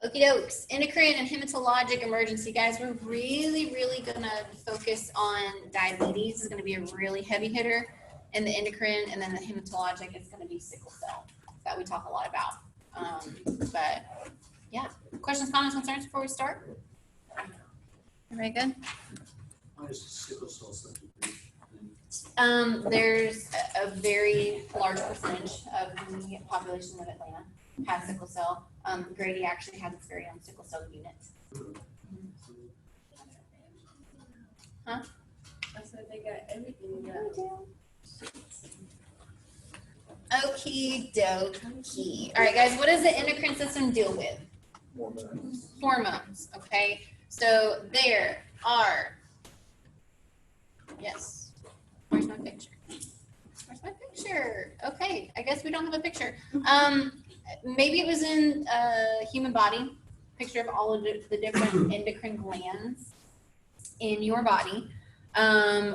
Okie dokes. Endocrine and hematologic emergency, guys. We're really gonna focus on diabetes. Is gonna be a really heavy hitter, and the endocrine, and then the hematologic is gonna be sickle cell that we talk a lot about. But yeah, questions, comments, concerns before we start? Everybody good? Why is sickle cell such a big thing? There's a very large percentage of the population of Atlanta has sickle cell. Grady actually has its very own sickle cell unit. Huh? I said they got everything. Okie dokie. All right, guys, what does the endocrine system deal with? Hormones, okay? So there are, yes, where's my picture? Where's my picture? Okay, I guess we don't have a picture. Maybe it was in a human body, picture of all of the different endocrine glands in your body.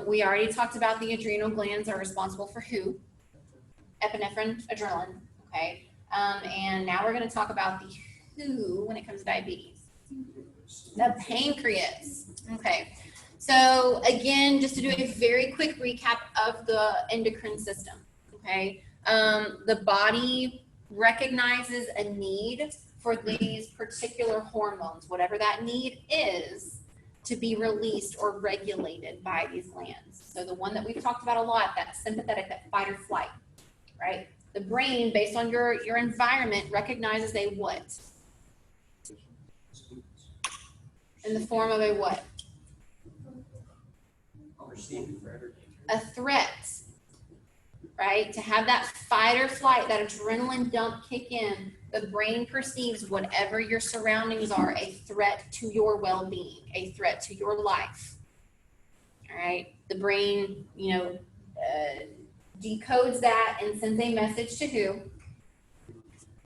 We already talked about the adrenal glands are responsible for who? Epinephrine, adrenaline, okay? And now we're gonna talk about the who when it comes to diabetes. The pancreas, okay? So again, just to do a very quick recap of the endocrine system, okay? The body recognizes a need for these particular hormones, whatever that need is, to be released or regulated by these glands. So the one that we've talked about a lot, that sympathetic, that fight or flight, right? The brain, based on your environment, recognizes a what? In the form of a what? A threat, right? To have that fight or flight, that adrenaline dump kick in, the brain perceives whatever your surroundings are a threat to your well-being, a threat to your life. All right? The brain, decodes that and sends a message to who?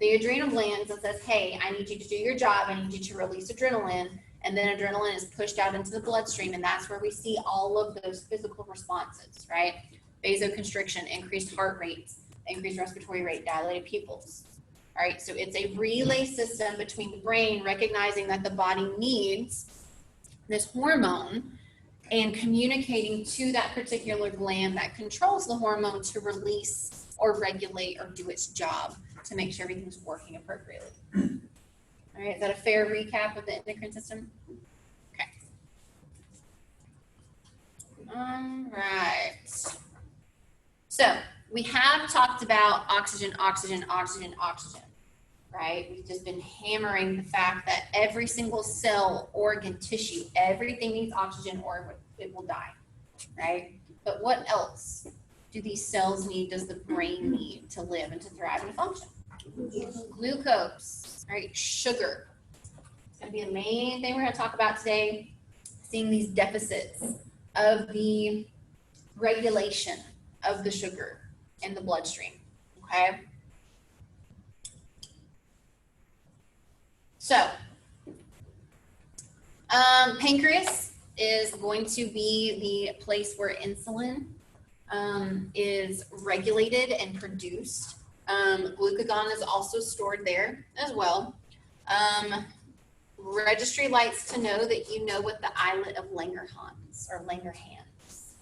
The adrenal glands, that says, hey, I need you to do your job. I need you to release adrenaline. And then adrenaline is pushed out into the bloodstream, and that's where we see all of those physical responses, right? Vasoconstriction, increased heart rates, increased respiratory rate, dilated pupils. All right, so it's a relay system between the brain recognizing that the body needs this hormone and communicating to that particular gland that controls the hormone to release or regulate or do its job to make sure everything's working appropriately. All right, is that a fair recap of the endocrine system? Okay. All right. So we have talked about oxygen, right? We've just been hammering the fact that every single cell, organ, tissue, everything needs oxygen or it will die, right? But what else do these cells need, does the brain need to live and to thrive and function? Glucose, right? Sugar. It's going to be the main thing we're going to talk about today, seeing these deficits of the regulation of the sugar in the bloodstream, okay? So, pancreas is going to be the place where insulin is regulated and produced. Glucagon is also stored there as well. Registry likes to know that you know what the islet of Langerhans or Langerhans is.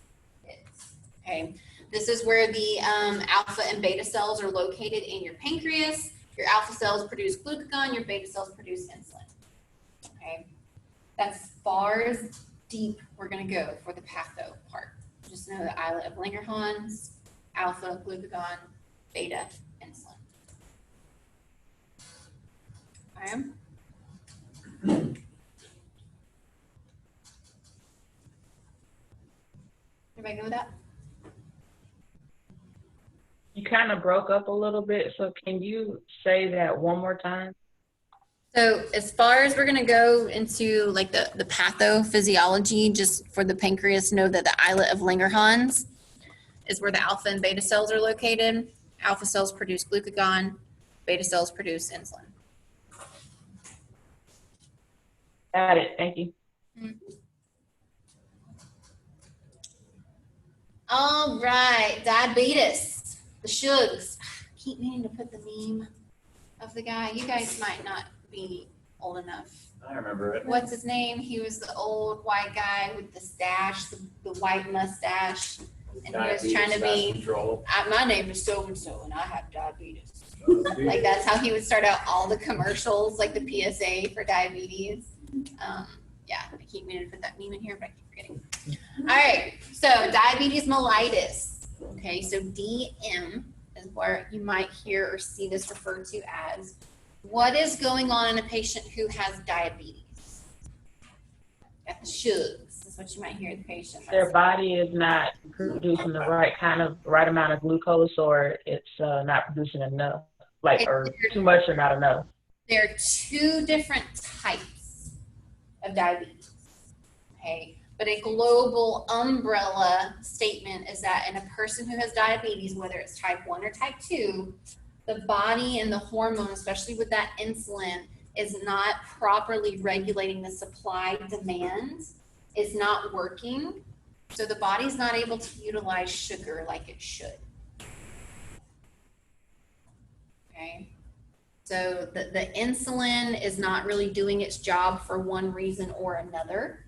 Okay, this is where the alpha and beta cells are located in your pancreas. Your alpha cells produce glucagon, your beta cells produce insulin. Okay, that's as far as deep we're going to go for the patho part. Just know the islet of Langerhans, alpha, glucagon, beta, insulin. Okay. Everybody go with that? You kind of broke up a little bit, so can you say that one more time? So as far as we're going to go into like the pathophysiology, just for the pancreas, know that the islet of Langerhans is where the alpha and beta cells are located. Alpha cells produce glucagon, beta cells produce insulin. Got it, thank you. All right, diabetes, the shugs. I keep meaning to put the meme of the guy. You guys might not be old enough. I remember it. What's his name? He was the old white guy with the stash, the white mustache. And he was trying to be, Control. my name is so-and-so and I have diabetes. Like that's how he would start out all the commercials, like the PSA for diabetes. Yeah, I keep meaning to put that meme in here, but I keep forgetting. All right, so diabetes mellitus. Okay, so DM is where you might hear or see this referred to as. What is going on in a patient who has diabetes? Got the shugs. That's what you might hear the patient. Their body is not producing the right amount of glucose, or it's not producing enough, or too much or not enough. There are two different types of diabetes. Okay, but a global umbrella statement is that in a person who has diabetes, whether it's type 1 or type 2, the body and the hormone, especially with that insulin, is not properly regulating the supply demand, is not working. So the body's not able to utilize sugar like it should. Okay. So the insulin is not really doing its job for one reason or another.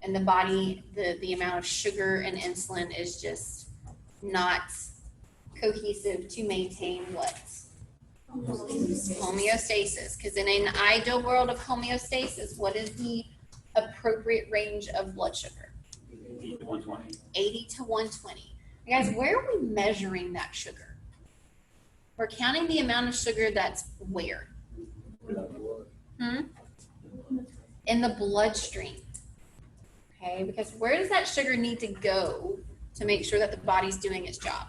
And the body, the amount of sugar and insulin is just not cohesive to maintain what? Homeostasis. Because in an ideal world of homeostasis, what is the appropriate range of blood sugar? 80 to 120. 80 to 120. Guys, where are we measuring that sugar? We're counting the amount of sugar that's where? In the bloodstream. Okay, because where does that sugar need to go to make sure that the body's doing its job?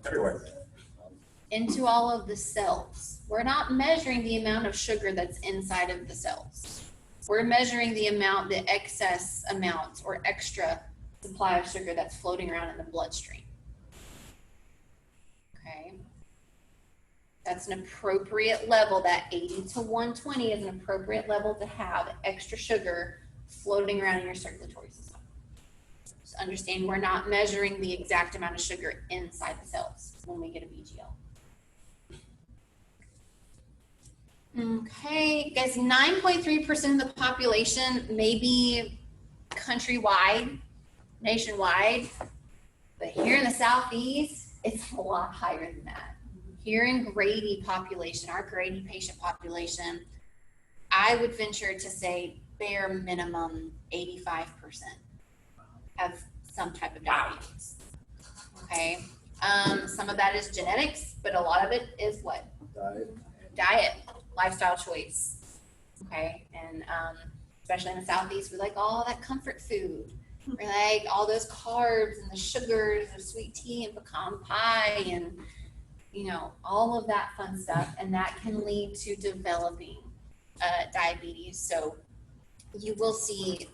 Everywhere. Into all of the cells. We're not measuring the amount of sugar that's inside of the cells. We're measuring the amount, the excess amount or extra supply of sugar that's floating around in the bloodstream. Okay. That's an appropriate level. That 80 to 120 is an appropriate level to have extra sugar floating around in your circulatory system. Just understand we're not measuring the exact amount of sugar inside the cells when we get a BGL. Okay, guys, 9.3% of the population may be countrywide, nationwide, but here in the Southeast, it's a lot higher than that. Here in Grady population, our Grady patient population, I would venture to say bare minimum 85% have some type of diabetes. Okay, some of that is genetics, but a lot of it is what? Diet, lifestyle choice. Okay, and especially in the Southeast, we like all that comfort food. We like all those carbs and the sugars of sweet tea and pecan pie and all of that fun stuff, and that can lead to developing diabetes. So you will see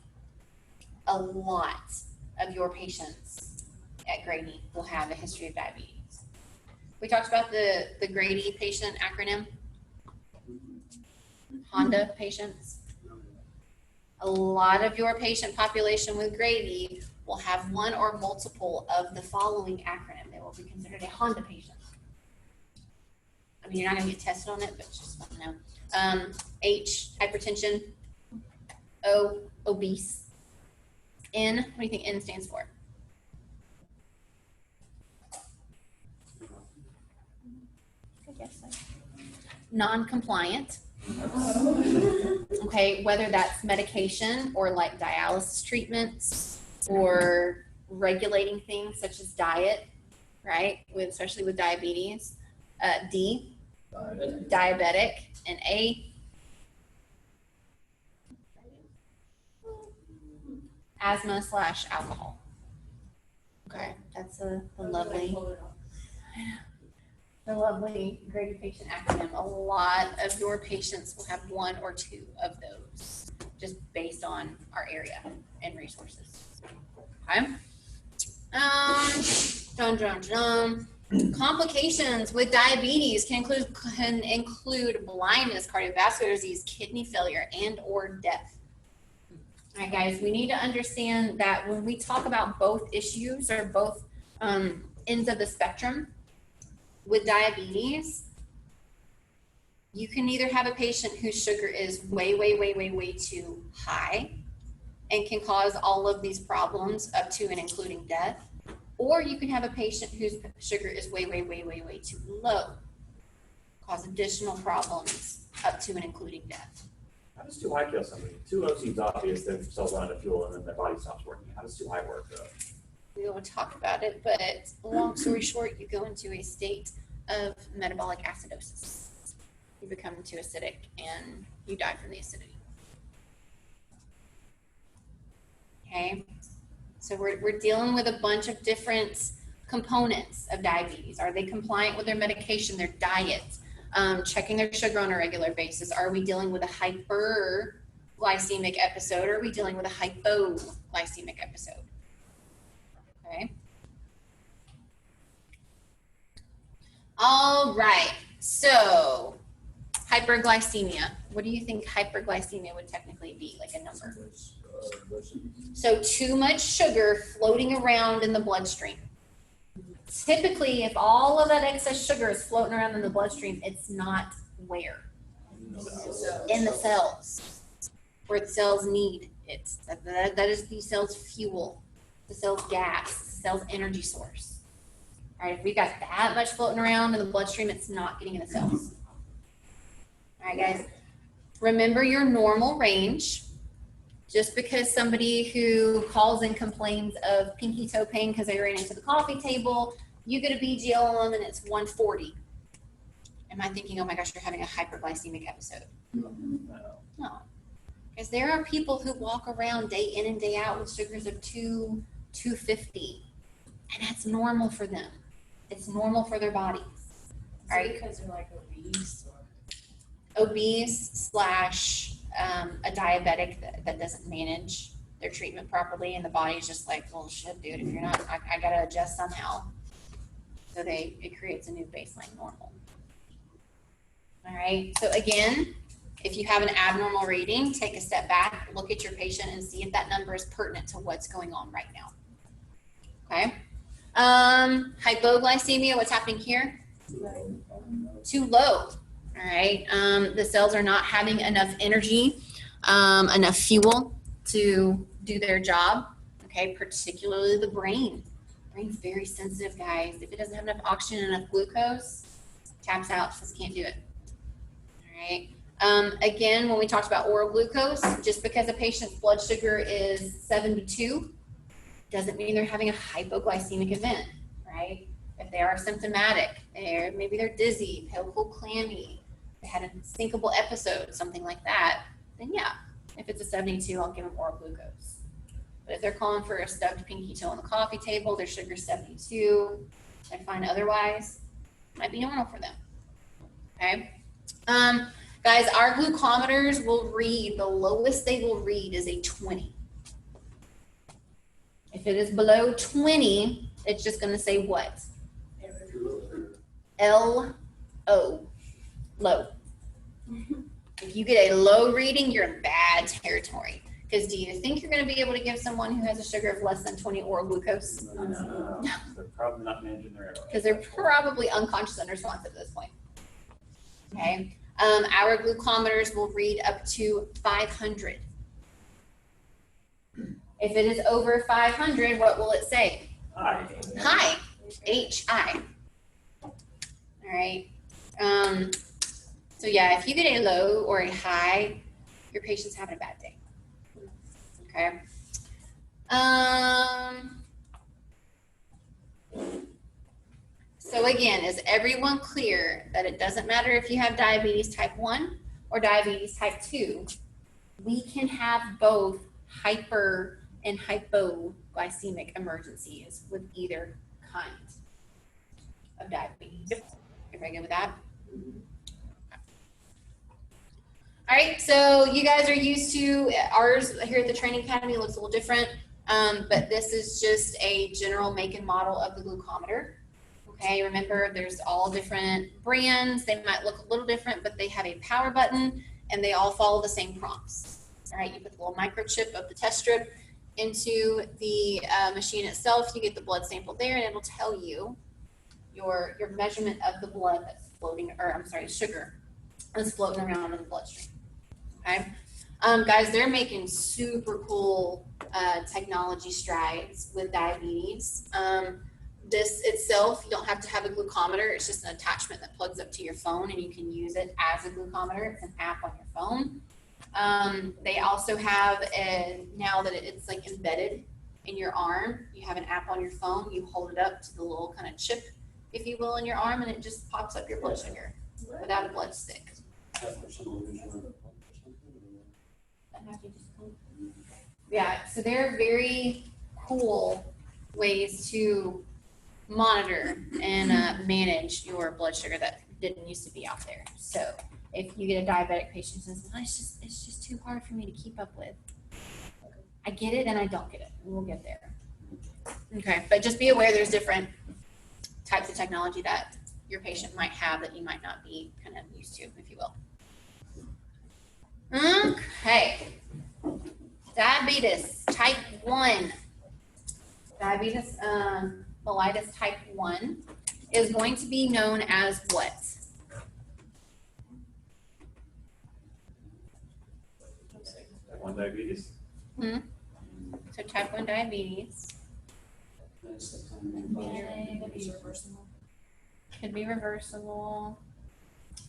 a lot of your patients at Grady will have a history of diabetes. We talked about the Grady patient acronym. Honda patients. A lot of your patient population with Grady will have one or multiple of the following acronym. They will be considered a Honda patient. I mean, you're not going to get tested on it, but just let me know. H, hypertension. O, obese. N, what do you think N stands for? I guess so. Non-compliant. Okay, whether that's medication or like dialysis treatments or regulating things such as diet, right? Especially with diabetes. D, diabetic, and A, asthma/alcohol. Okay, that's the lovely Grady patient acronym. A lot of your patients will have one or two of those, just based on our area and resources. Okay. Complications with diabetes can include blindness, cardiovascular disease, kidney failure, and/or death. All right, guys, we need to understand that when we talk about both issues or both ends of the spectrum with diabetes, You can either have a patient whose sugar is way, way, way, way, way too high and can cause all of these problems up to and including death, or you can have a patient whose sugar is way, way, way, way, way too low, cause additional problems up to and including death. How does too high kill somebody? Too low seems obvious, then cells run out of fuel and then their body stops working. How does too high work though? We will talk about it, but long story short, you go into a state of metabolic acidosis. You become too acidic and you die from the acidity. Okay, so we're dealing with a bunch of different components of diabetes. Are they compliant with their medication, their diet, checking their sugar on a regular basis? Are we dealing with a hyperglycemic episode, or are we dealing with a hypoglycemic episode? Okay. All right, so hyperglycemia. What do you think hyperglycemia would technically be, like a number? So too much sugar floating around in the bloodstream. Typically, if all of that excess sugar is floating around in the bloodstream, it's not where? In the cells, where the cells need it. That is the cell's fuel, the cell's gas, the cell's energy source. All right, if we've got that much floating around in the bloodstream, it's not getting in the cells. All right, guys, remember your normal range. Just because somebody who calls and complains of pinky toe pain because they ran into the coffee table, you get a BGLM and it's 140. Am I thinking, oh my gosh, you're having a hyperglycemic episode? No. Because there are people who walk around day in and day out with sugars of 250. And that's normal for them. It's normal for their bodies. All right. Because they're like obese or obese / a diabetic that doesn't manage their treatment properly, and the body's just like, well, shit, dude, if you're not, I gotta adjust somehow. So it creates a new baseline normal. All right, so again, if you have an abnormal reading, take a step back, look at your patient and see if that number is pertinent to what's going on right now. Okay. Hypoglycemia, what's happening here? Too low. All right, the cells are not having enough energy, enough fuel to do their job, okay, particularly the brain. Brain's very sensitive, guys. If it doesn't have enough oxygen and enough glucose, taps out, says can't do it. All right, again, when we talked about oral glucose, just because a patient's blood sugar is 72 doesn't mean they're having a hypoglycemic event, right? If they are symptomatic, maybe they're dizzy, pale, cool, clammy, they had a syncopal episode, something like that, then yeah, if it's a 72, I'll give them oral glucose. But if they're calling for a stubbed pinky toe on the coffee table, their sugar's 72, I find otherwise, might be normal for them. Okay. Guys, our glucometers will read, the lowest they will read is a 20. If it is below 20, it's just going to say what? L-O, low. If you get a low reading, you're in bad territory. Because do you think you're going to be able to give someone who has a sugar of less than 20 oral glucose? No. They're probably not managing their airway. Because they're probably unconscious and unresponsive at this point. Okay. Our glucometers will read up to 500. If it is over 500, what will it say? Hi. High. H-I. All right. So yeah, if you get a low or a high, your patient's having a bad day. Okay. So again, is everyone clear that it doesn't matter if you have diabetes type 1 or diabetes type 2? We can have both hyper and hypoglycemic emergencies with either kind of diabetes. Everybody good with that? All right, so you guys are used to, ours here at the Training Academy looks a little different, but this is just a general make and model of the glucometer. Okay, remember there's all different brands. They might look a little different, but they have a power button and they all follow the same prompts. All right, you put the little microchip of the test strip into the machine itself. You get the blood sample there and it'll tell you your measurement of the blood that's floating, or I'm sorry, sugar that's floating around in the bloodstream. Okay. Guys, they're making super cool technology strides with diabetes. This itself, you don't have to have a glucometer. It's just an attachment that plugs up to your phone and you can use it as a glucometer. It's an app on your phone. They also have now that it's like embedded in your arm, you have an app on your phone, you hold it up to the little kind of chip, if you will, in your arm, and it just pops up your blood sugar without a blood stick. Yeah, so they're very cool ways to monitor and manage your blood sugar that didn't used to be out there. So if you get a diabetic patient who says, it's just too hard for me to keep up with. I get it and I don't get it. We'll get there. Okay, but just be aware there's different types of technology that your patient might have that you might not be kind of used to, if you will. Okay. Diabetes type 1. Diabetes mellitus type 1 is going to be known as what? Type 1 diabetes. So type 1 diabetes could be reversible. All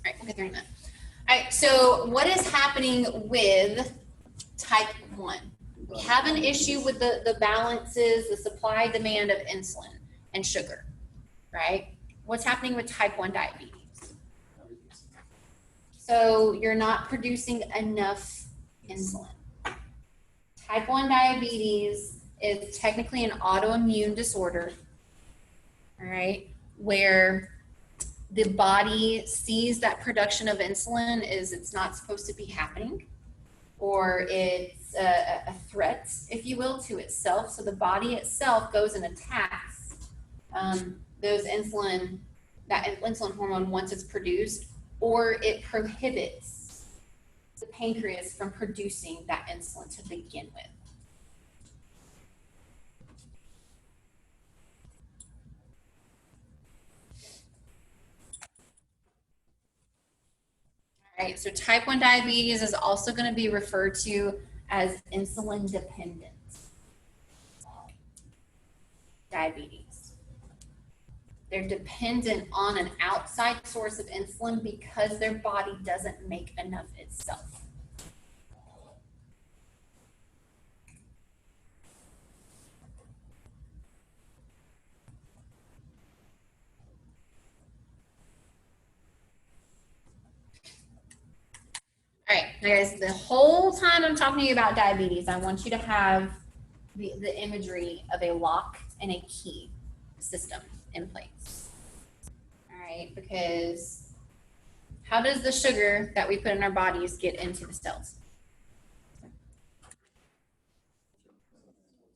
right, we'll get there in a minute. All right, so what is happening with type 1? We have an issue with the balances, the supply demand of insulin and sugar, right? What's happening with type 1 diabetes? So you're not producing enough insulin. Type 1 diabetes is technically an autoimmune disorder, all right, where the body sees that production of insulin it's not supposed to be happening, or it's a threat, if you will, to itself. So the body itself goes and attacks that insulin hormone once it's produced, or it prohibits the pancreas from producing that insulin to begin with. All right, so type 1 diabetes is also going to be referred to as insulin dependent diabetes. They're dependent on an outside source of insulin because their body doesn't make enough itself. All right, guys, the whole time I'm talking to you about diabetes, I want you to have the imagery of a lock and a key system in place. All right, because how does the sugar that we put in our bodies get into the cells?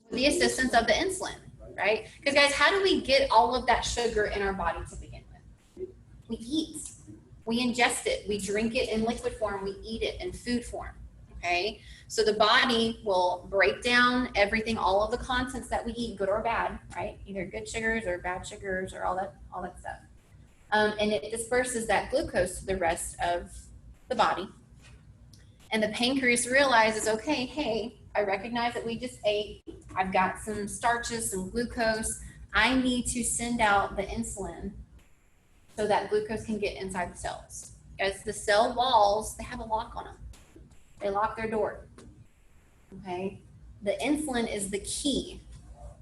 With the assistance of the insulin, right? Because guys, how do we get all of that sugar in our body to begin with? We eat. We ingest it, we drink it in liquid form, we eat it in food form, okay? So the body will break down everything, all of the contents that we eat, good or bad, right? Either good sugars or bad sugars or all that stuff. And it disperses that glucose to the rest of the body. And the pancreas realizes, okay, hey, I recognize that we just ate, I've got some starches, some glucose, I need to send out the insulin so that glucose can get inside the cells. As the cell walls, they have a lock on them. They lock their door, okay? The insulin is the key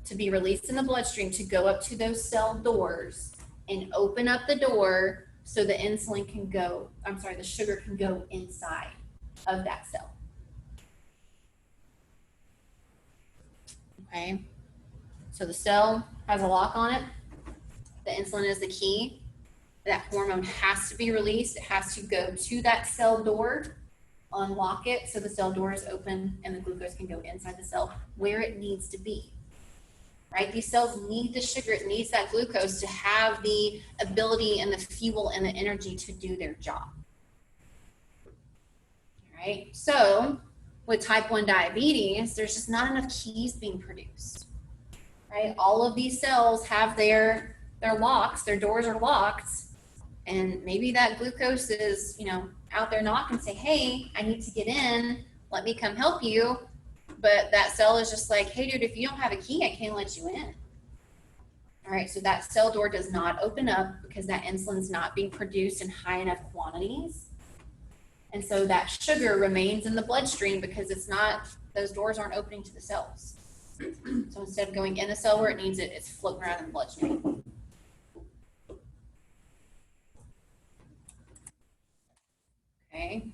to be released in the bloodstream to go up to those cell doors and open up the door so the insulin can go, the sugar can go inside of that cell. Okay, so the cell has a lock on it. The insulin is the key. That hormone has to be released. It has to go to that cell door, unlock it so the cell door is open and the glucose can go inside the cell where it needs to be, right? These cells need the sugar. It needs that glucose to have the ability and the fuel and the energy to do their job, all right? So with type 1 diabetes, there's just not enough keys being produced, right? All of these cells have their locks, their doors are locked, And maybe that glucose is, out there knocking, say, hey, I need to get in. Let me come help you. But that cell is just like, hey, dude, if you don't have a key, I can't let you in. All right, so that cell door does not open up because that insulin's not being produced in high enough quantities. And so that sugar remains in the bloodstream because those doors aren't opening to the cells. So instead of going in the cell where it needs it, it's floating around in the bloodstream. Okay.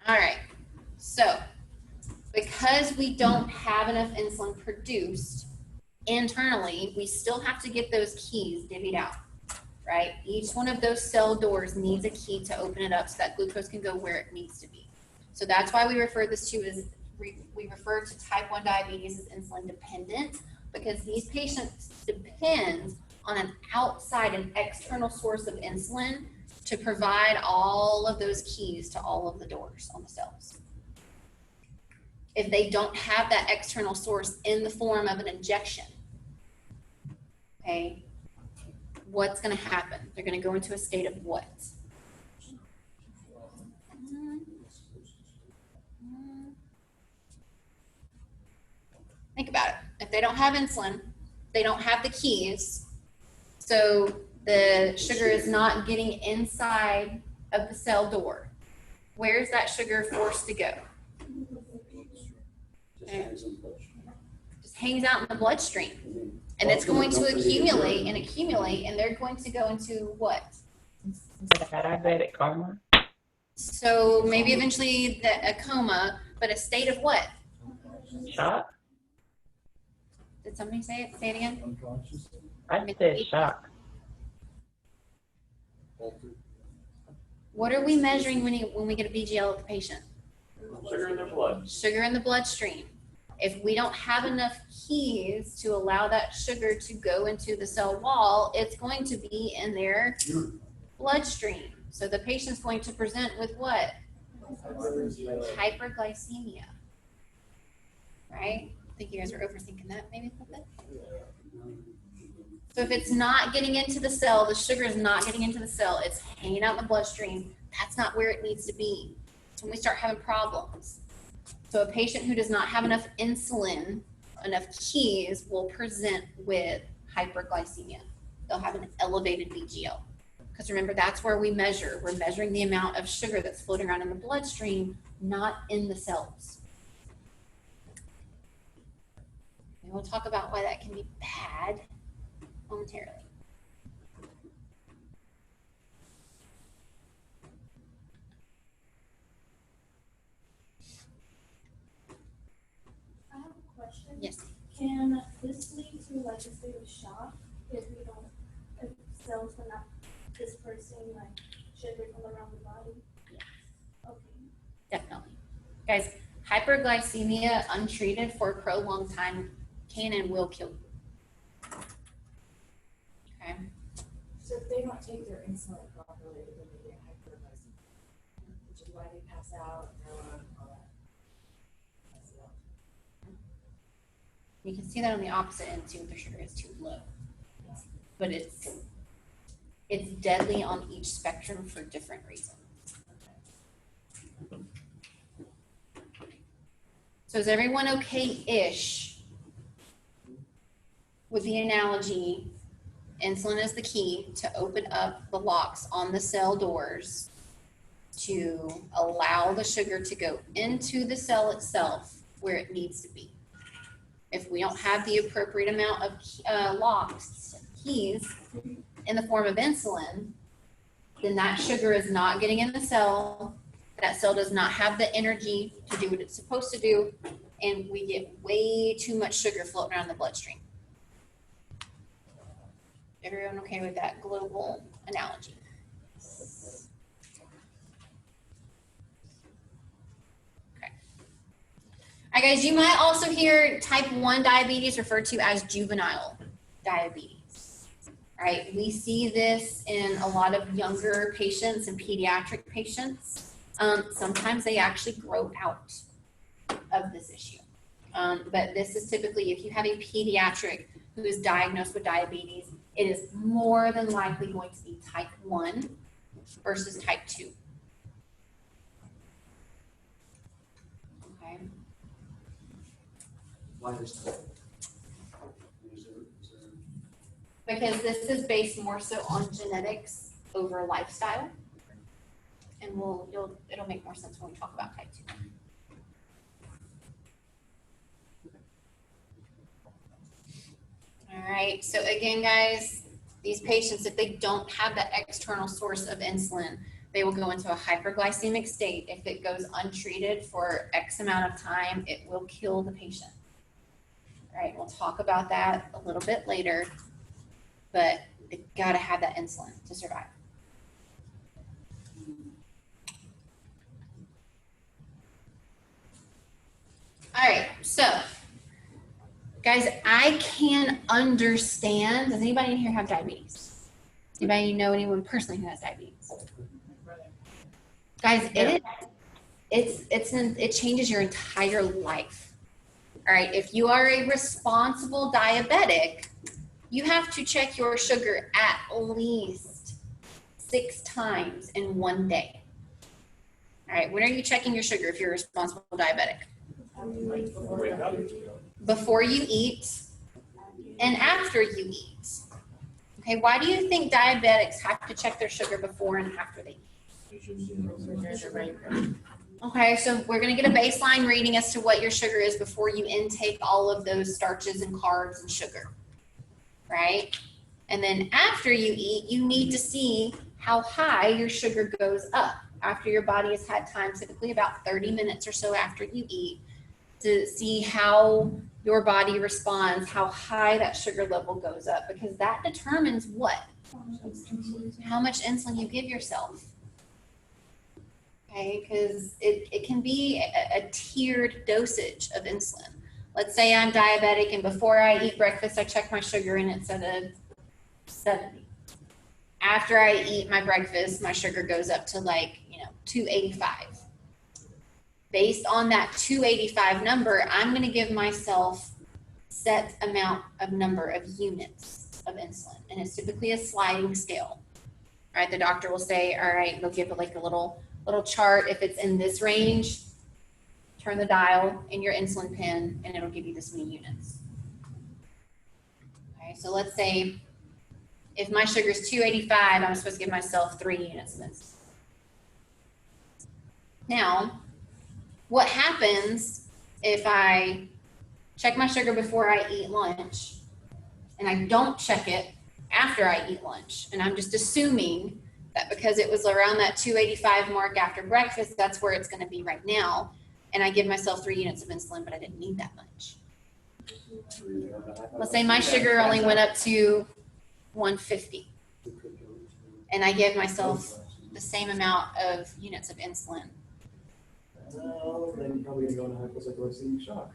All right, so because we don't have enough insulin produced internally, we still have to get those keys divvied out, right? Each one of those cell doors needs a key to open it up so that glucose can go where it needs to be. So that's why we refer this to as, we refer to type 1 diabetes as insulin dependent, because these patients depend on an external source of insulin to provide all of those keys to all of the doors on the cells. If they don't have that external source in the form of an injection, okay, what's going to happen? They're going to go into a state of what? Think about it. If they don't have insulin, they don't have the keys, so the sugar is not getting inside of the cell door. Where's that sugar forced to go? Just hangs out in the bloodstream. And it's going to accumulate, and they're going to go into what? Like a diabetic coma. So maybe eventually a coma, but a state of what? Shock. Did somebody say it? Say it again. Unconscious, I said shock. altered. What are we measuring when we get a BGL of the patient? Sugar in their blood. Sugar in the bloodstream. If we don't have enough keys to allow that sugar to go into the cell wall, it's going to be in their bloodstream. So the patient's going to present with what? Hyperglycemia. Right? I think you guys are overthinking that maybe a little bit. So if it's not getting into the cell, the sugar is not getting into the cell, it's hanging out in the bloodstream, that's not where it needs to be. That's when we start having problems. So a patient who does not have enough insulin, enough keys, will present with hyperglycemia. They'll have an elevated BGL. Because remember, that's where we measure. We're measuring the amount of sugar that's floating around in the bloodstream, not in the cells. And we'll talk about why that can be bad momentarily. I have a question. Yes. Can this lead to like a state of shock if cells are not dispersing like sugar all around the body? Yes. Okay. Definitely. Guys, hyperglycemia untreated for a prolonged time can and will kill you. Okay. So if they don't take their insulin properly, then they get hyperglycemia, which is why they pass out and throw up and all that. That's it. You can see that on the opposite end too, if the sugar is too low. But it's deadly on each spectrum for different reasons. So is everyone okay-ish with the analogy, insulin is the key to open up the locks on the cell doors to allow the sugar to go into the cell itself where it needs to be. If we don't have the appropriate amount of locks, keys, in the form of insulin, then that sugar is not getting in the cell. That cell does not have the energy to do what it's supposed to do, and we get way too much sugar floating around the bloodstream. Everyone okay with that global analogy? Okay. All right, guys, you might also hear type 1 diabetes referred to as juvenile diabetes. All right, we see this in a lot of younger patients and pediatric patients. Sometimes they actually grow out of this issue. But this is typically if you have a pediatric who is diagnosed with diabetes, it is more than likely going to be type 1 versus type 2. Okay. Why is that? Is there, Because this is based more so on genetics over lifestyle. And it'll make more sense when we talk about type 2. All right, so again, guys, these patients, if they don't have that external source of insulin, they will go into a hyperglycemic state. If it goes untreated for X amount of time, it will kill the patient. All right, we'll talk about that a little bit later, but they gotta have that insulin to survive. All right, so guys, I can understand. Does anybody in here have diabetes? Anybody know anyone personally who has diabetes? Guys, it changes your entire life. All right, if you are a responsible diabetic, you have to check your sugar at least 6 times in one day. All right, when are you checking your sugar if you're a responsible diabetic? Before you eat and after you eat. Okay, why do you think diabetics have to check their sugar before and after they eat? Okay, so we're going to get a baseline reading as to what your sugar is before you intake all of those starches and carbs and sugar, right? And then after you eat, you need to see how high your sugar goes up after your body has had time, typically about 30 minutes or so after you eat, to see how your body responds, how high that sugar level goes up, because that determines what? How much insulin you give yourself. Okay, because it can be a tiered dosage of insulin. Let's say I'm diabetic and before I eat breakfast, I check my sugar and it's at a 70. After I eat my breakfast, my sugar goes up to 285. Based on that 285 number, I'm going to give myself set amount of number of units of insulin. And it's typically a sliding scale. All right, the doctor will say, all right, they'll give like a little chart. If it's in this range, turn the dial in your insulin pen and it'll give you this many units. Okay, so let's say if my sugar is 285, I'm supposed to give myself 3 units of insulin. Now, what happens if I check my sugar before I eat lunch and I don't check it after I eat lunch? And I'm just assuming that because it was around that 285 mark after breakfast, that's where it's going to be right now. And I give myself 3 units of insulin, but I didn't need that much. Let's say my sugar only went up to 150 and I give myself the same amount of units of insulin. Well, then you're probably going to go into hypoglycemic shock.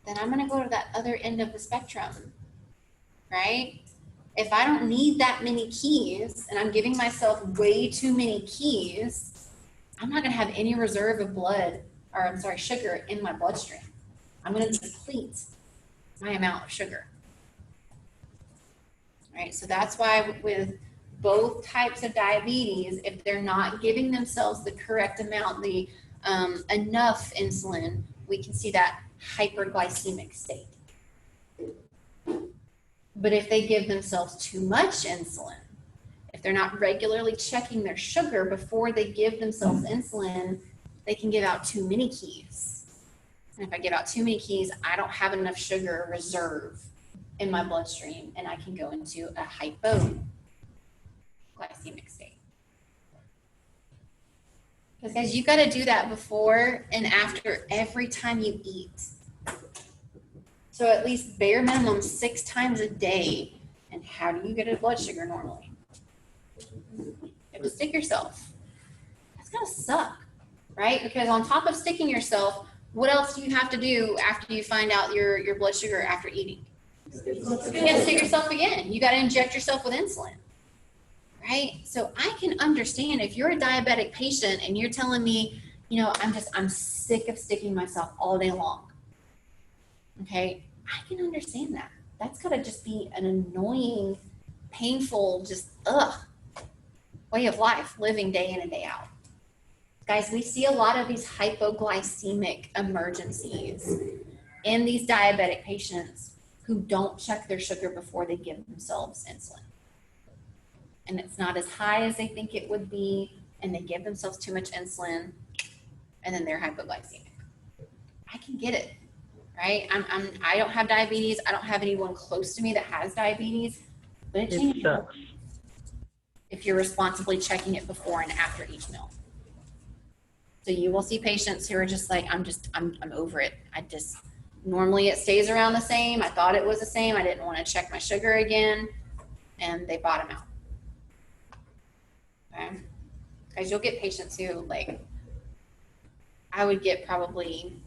Then I'm going to go to that other end of the spectrum, right? If I don't need that many keys and I'm giving myself way too many keys, I'm not going to have any reserve of sugar in my bloodstream. I'm going to deplete my amount of sugar. All right, so that's why with both types of diabetes, if they're not giving themselves the correct amount, enough insulin, we can see that hyperglycemic state. But if they give themselves too much insulin, if they're not regularly checking their sugar before they give themselves insulin, they can give out too many keys. And if I give out too many keys, I don't have enough sugar reserve in my bloodstream and I can go into a hypoglycemic state. Because guys, you got to do that before and after every time you eat. So at least bare minimum 6 times a day. And how do you get a blood sugar normally? You have to stick yourself. That's going to suck, right? Because on top of sticking yourself, what else do you have to do after you find out your blood sugar after eating? You got to stick yourself again. You got to inject yourself with insulin. Right? So I can understand if you're a diabetic patient and you're telling me, I'm sick of sticking myself all day long. Okay? I can understand that. that's gotta just be an annoying, painful, just way of life, living day in and day out. Guys, we see a lot of these hypoglycemic emergencies in these diabetic patients who don't check their sugar before they give themselves insulin. And it's not as high as they think it would be, and they give themselves too much insulin, and then they're hypoglycemic. I can get it, right? I don't have diabetes. I don't have anyone close to me that has diabetes, but it changes sucks. if you're responsibly checking it before and after each meal. So you will see patients who are just like, I'm over it. Normally it stays around the same. I thought it was the same. I didn't want to check my sugar again, and they bottom out. Okay. Because you'll get patients who, like, I would get probably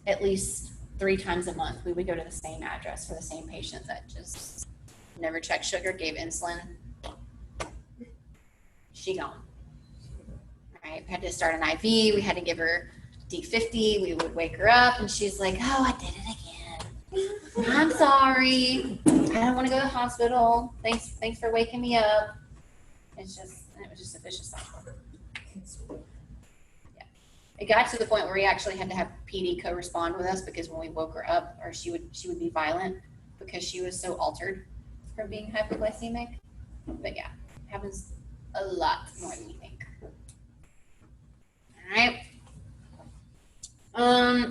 at least 3 times a month. We would go to the same address for the same patient that just never checked sugar, gave insulin. She gone. Right? We had to start an IV. We had to give her D50. We would wake her up and she's like, oh, I did it again. I'm sorry. I don't want to go to the hospital. Thanks for waking me up. It was just a vicious cycle. Yeah. It got to the point where we actually had to have PD co-respond with us because when we woke her up, or she would be violent because she was so altered from being hypoglycemic. But yeah, it happens a lot more than you think. All right.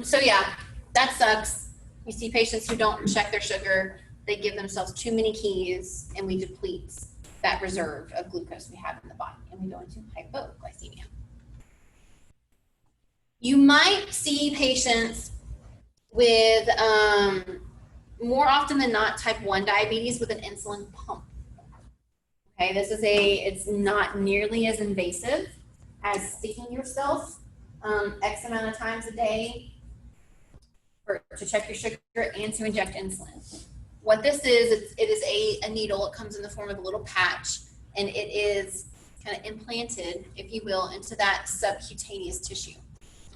So yeah, that sucks. We see patients who don't check their sugar. They give themselves too many keys, and we deplete that reserve of glucose we have in the body, and we go into hypoglycemia. You might see patients with, more often than not, type 1 diabetes with an insulin pump. Okay, it's not nearly as invasive as sticking yourself X amount of times a day to check your sugar and to inject insulin. What this is, it is a needle. It comes in the form of a little patch, and it is kind of implanted, if you will, into that subcutaneous tissue.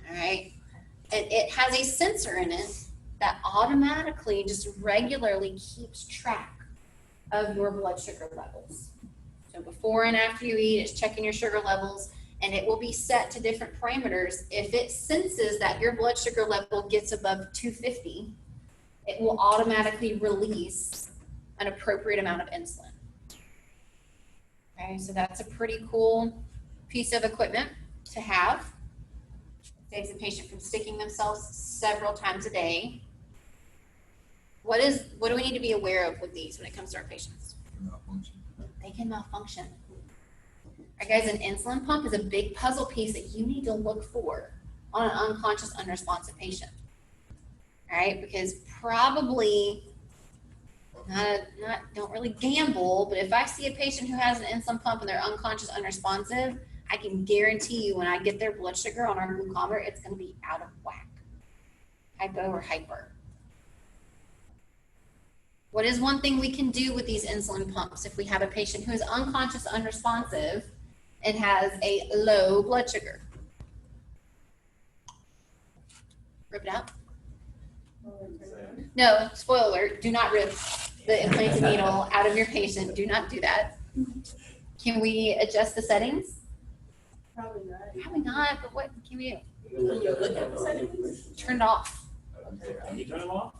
All right, and it has a sensor in it that automatically, just regularly keeps track of your blood sugar levels. So before and after you eat, it's checking your sugar levels, and it will be set to different parameters. If it senses that your blood sugar level gets above 250, it will automatically release an appropriate amount of insulin. Okay, so that's a pretty cool piece of equipment to have. Saves the patient from sticking themselves several times a day. What do we need to be aware of with these when it comes to our patients? They can malfunction. All right, guys, an insulin pump is a big puzzle piece that you need to look for on an unconscious, unresponsive patient. All right, because probably don't really gamble, but if I see a patient who has an insulin pump and they're unconscious, unresponsive, I can guarantee you when I get their blood sugar on our glucometer, it's going to be out of whack, hypo or hyper. What is one thing we can do with these insulin pumps if we have a patient who is unconscious, unresponsive, and has a low blood sugar? Rip it out? No, spoiler alert, do not rip the implanted needle out of your patient. Do not do that. Can we adjust the settings? Probably not. Probably not, but what can we do? Look at the settings. Turn it off. Can you turn them off?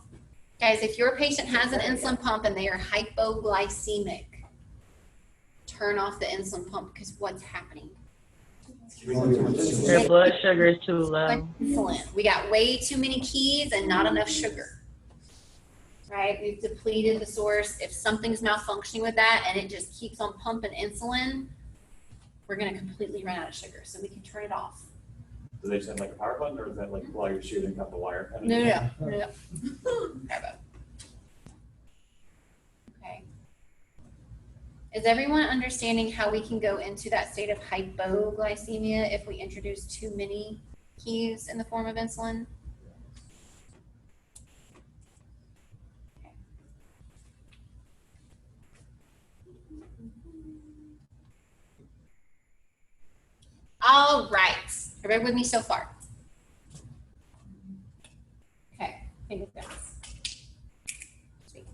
Guys, if your patient has an insulin pump and they are hypoglycemic, turn off the insulin pump because what's happening? Their blood sugar is too low. Insulin. We got way too many keys and not enough sugar. Right? We've depleted the source. If something's malfunctioning with that and it just keeps on pumping insulin, we're going to completely run out of sugar. So we can turn it off. Do they just have like a power button, or is that like while you're shooting up the wire? No. Power button. Okay. Is everyone understanding how we can go into that state of hypoglycemia if we introduce too many keys in the form of insulin? Okay. All right. Everybody with me so far? Okay. Fingers crossed. Sweet.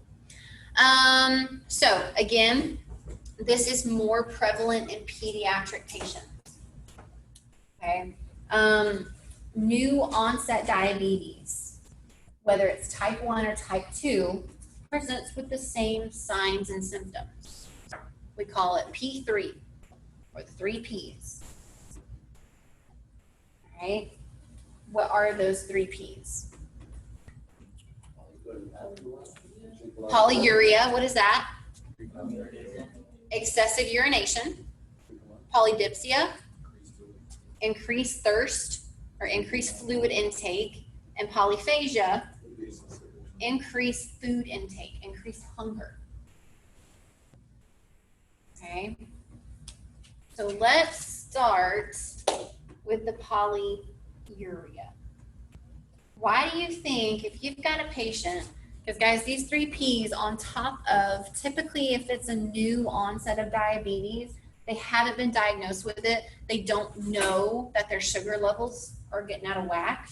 So again, this is more prevalent in pediatric patients. Okay. New onset diabetes, whether it's type 1 or type 2, presents with the same signs and symptoms. We call it P3 or the 3 Ps. All right. What are those 3 Ps? Polyuria, what is that? Excessive urination. Polydipsia, increased thirst or increased fluid intake. And polyphagia, increased food intake, increased hunger. Okay, so let's start with the polyuria. Why do you think, if you've got a patient, because guys, these 3 Ps on top of, typically if it's a new onset of diabetes, they haven't been diagnosed with it, they don't know that their sugar levels are getting out of whack,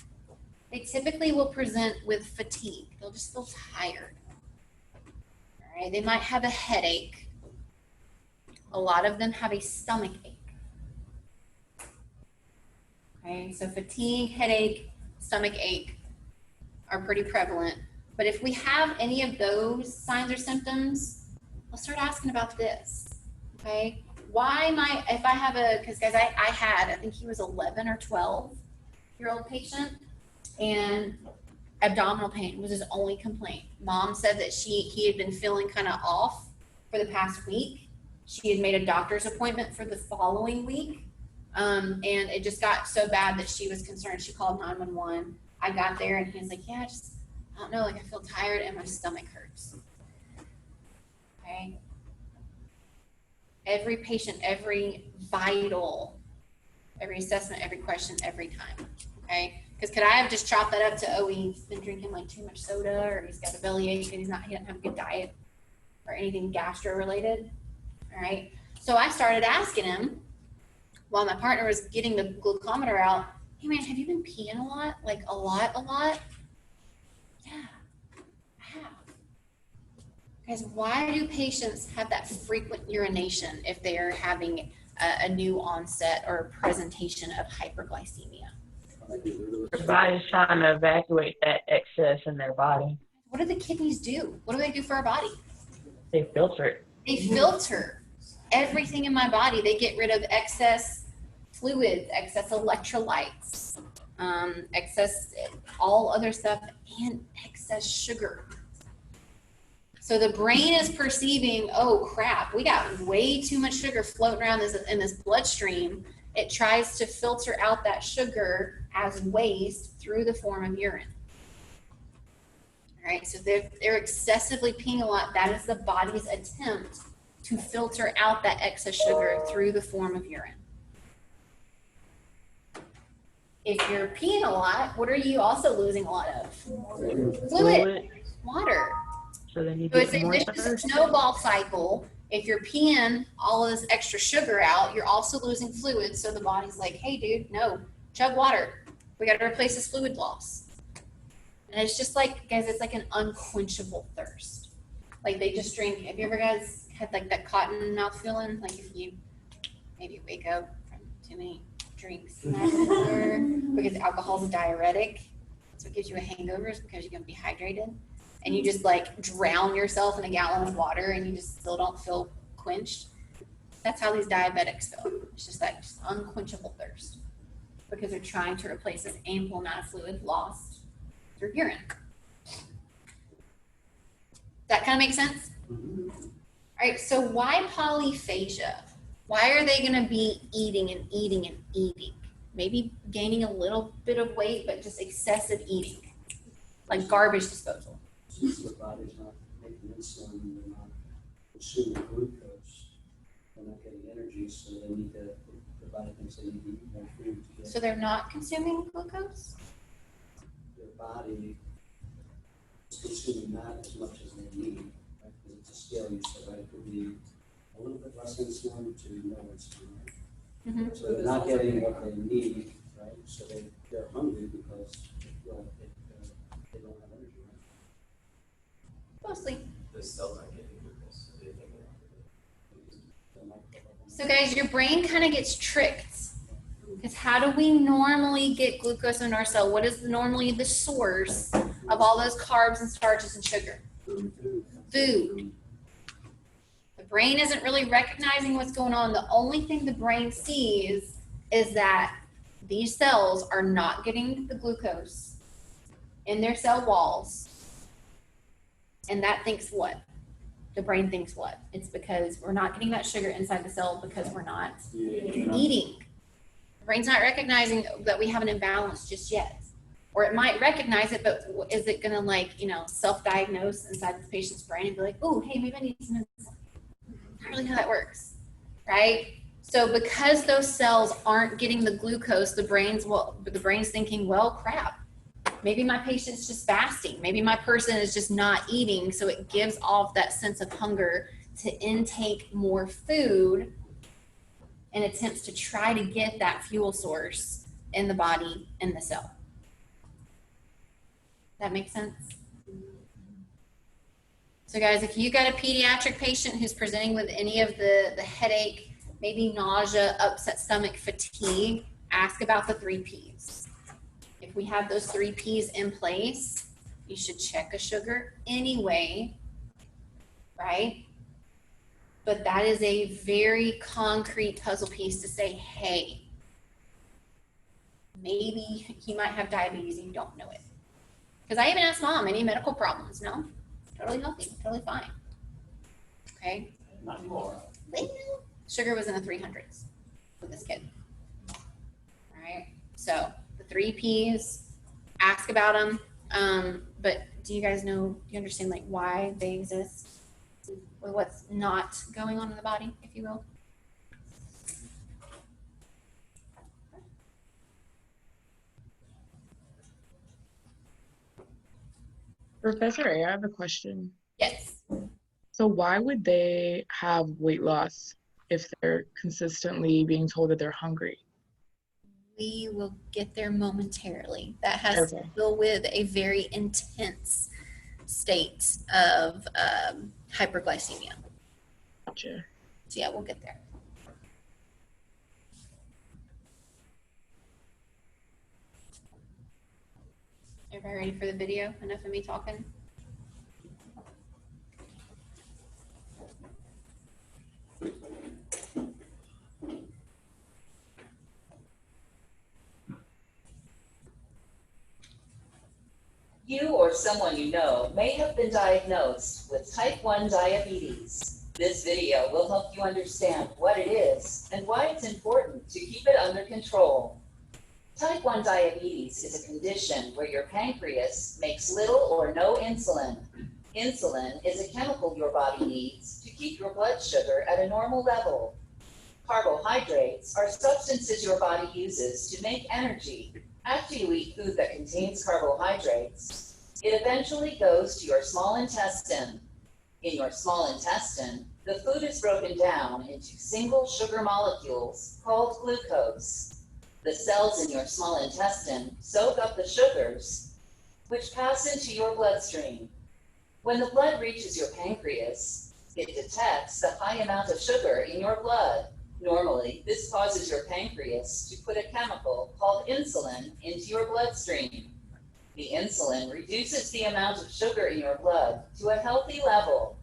they typically will present with fatigue. They'll just feel tired. All right, they might have a headache. A lot of them have a stomach ache. Okay, so fatigue, headache, stomach ache are pretty prevalent. But if we have any of those signs or symptoms, let's start asking about this. Okay, if I have because guys, I think he was 11 or 12-year-old patient, and abdominal pain was his only complaint. Mom said that he had been feeling kind of off for the past week. She had made a doctor's appointment for the following week. And it just got so bad that she was concerned. She called 911. I got there and he was like, yeah, I don't know, like I feel tired and my stomach hurts. Okay. Every patient, every vital, every assessment, every question, every time. Okay. Because could I have just chopped that up to, oh, he's been drinking like too much soda, or he's got a bellyache and he doesn't have a good diet, or anything gastro related. All right. So I started asking him while my partner was getting the glucometer out, hey man, have you been peeing a lot? Like a lot? Yeah, I have. Guys, why do patients have that frequent urination if they are having a new onset or presentation of hyperglycemia? Their body's trying to evacuate that excess in their body. What do the kidneys do? What do they do for our body? They filter it. They filter everything in my body. They get rid of excess fluids, excess electrolytes, excess all other stuff, and excess sugar. So the brain is perceiving, oh crap, we got way too much sugar floating around in this bloodstream. It tries to filter out that sugar as waste through the form of urine. All right, so they're excessively peeing a lot. That is the body's attempt to filter out that excess sugar through the form of urine. If you're peeing a lot, what are you also losing a lot of? Fluid. Water. So then you So get more it's a snowball cycle. If you're peeing all of this extra sugar out, you're also losing fluid. So the body's like, hey dude, no, chug water. We got to replace this fluid loss. And it's just like, guys, it's like an unquenchable thirst. Like they just drink. Have you ever guys had like that cotton mouth feeling? Like if you maybe wake up from too many drinks because alcohol is a diuretic. That's what gives you a hangover, is because you're going to be dehydrated. And you just like drown yourself in a gallon of water and you just still don't feel quenched. That's how these diabetics feel. It's just like unquenchable thirst because they're trying to replace this ample amount of fluid lost through urine. Does that kind of make sense? Mhm. All right, so why polyphagia? Why are they going to be eating and eating and eating? Maybe gaining a little bit of weight, but just excessive eating, like garbage disposal. Since the body's not making insulin, they're not consuming glucose, they're not getting energy, so they need to, the body thinks they need to eat more food to get So they're not consuming glucose? their body is consuming not as much as they need, right? Because it's a scale you said, right? It could be a little bit less insulin to no insulin, right? Mm-hmm. So they're not getting what they need, right? So they're hungry because they don't have energy, right? Mostly. the cells aren't getting glucose. So they think So guys, your brain kind of gets tricked. Because how do we normally get glucose in our cell? What is normally the source of all those carbs and starches and sugar? Food. The brain isn't really recognizing what's going on. The only thing the brain sees is that these cells are not getting the glucose in their cell walls. And that thinks what? The brain thinks what? It's because we're not getting that sugar inside the cell because we're not eating. The brain's not recognizing that we have an imbalance just yet. Or it might recognize it, but is it going to, like, you know, self-diagnose inside this patient's brain and be like, oh, hey, maybe I need some insulin. Not really how that works, right? So because those cells aren't getting the glucose, the brain's thinking, well, crap. Maybe my patient's just fasting. Maybe my person is just not eating. So it gives off that sense of hunger to intake more food and attempts to try to get that fuel source in the body, in the cell. That makes sense? So guys, if you got a pediatric patient who's presenting with any of the headache, maybe nausea, upset stomach, fatigue, ask about the 3 Ps. If we have those 3 Ps in place, you should check a sugar anyway, right? But that is a very concrete puzzle piece to say, hey, maybe you might have diabetes and you don't know it. Because I even asked mom, any medical problems? No, totally healthy, totally fine. Okay. Not anymore. Sugar was in the 300s with this kid. All right. So the 3 Ps, ask about them. But do you guys know, do you understand like why they exist? Or what's not going on in the body, if you will? Professor A, I have a question. Yes. So why would they have weight loss if they're consistently being told that they're hungry? We will get there momentarily. That has to deal with a very intense state of hyperglycemia. Gotcha. So yeah, we'll get there. Everybody ready for the video? Enough of me talking? You or someone you know may have been diagnosed with type 1 diabetes. This video will help you understand what it is and why it's important to keep it under control. Type 1 diabetes is a condition where your pancreas makes little or no insulin. Insulin is a chemical your body needs to keep your blood sugar at a normal level. Carbohydrates are substances your body uses to make energy. After you eat food that contains carbohydrates, it eventually goes to your small intestine. In your small intestine, the food is broken down into single sugar molecules called glucose. The cells in your small intestine soak up the sugars, which pass into your bloodstream. When the blood reaches your pancreas, it detects the high amount of sugar in your blood. Normally, this causes your pancreas to put a chemical called insulin into your bloodstream. The insulin reduces the amount of sugar in your blood to a healthy level.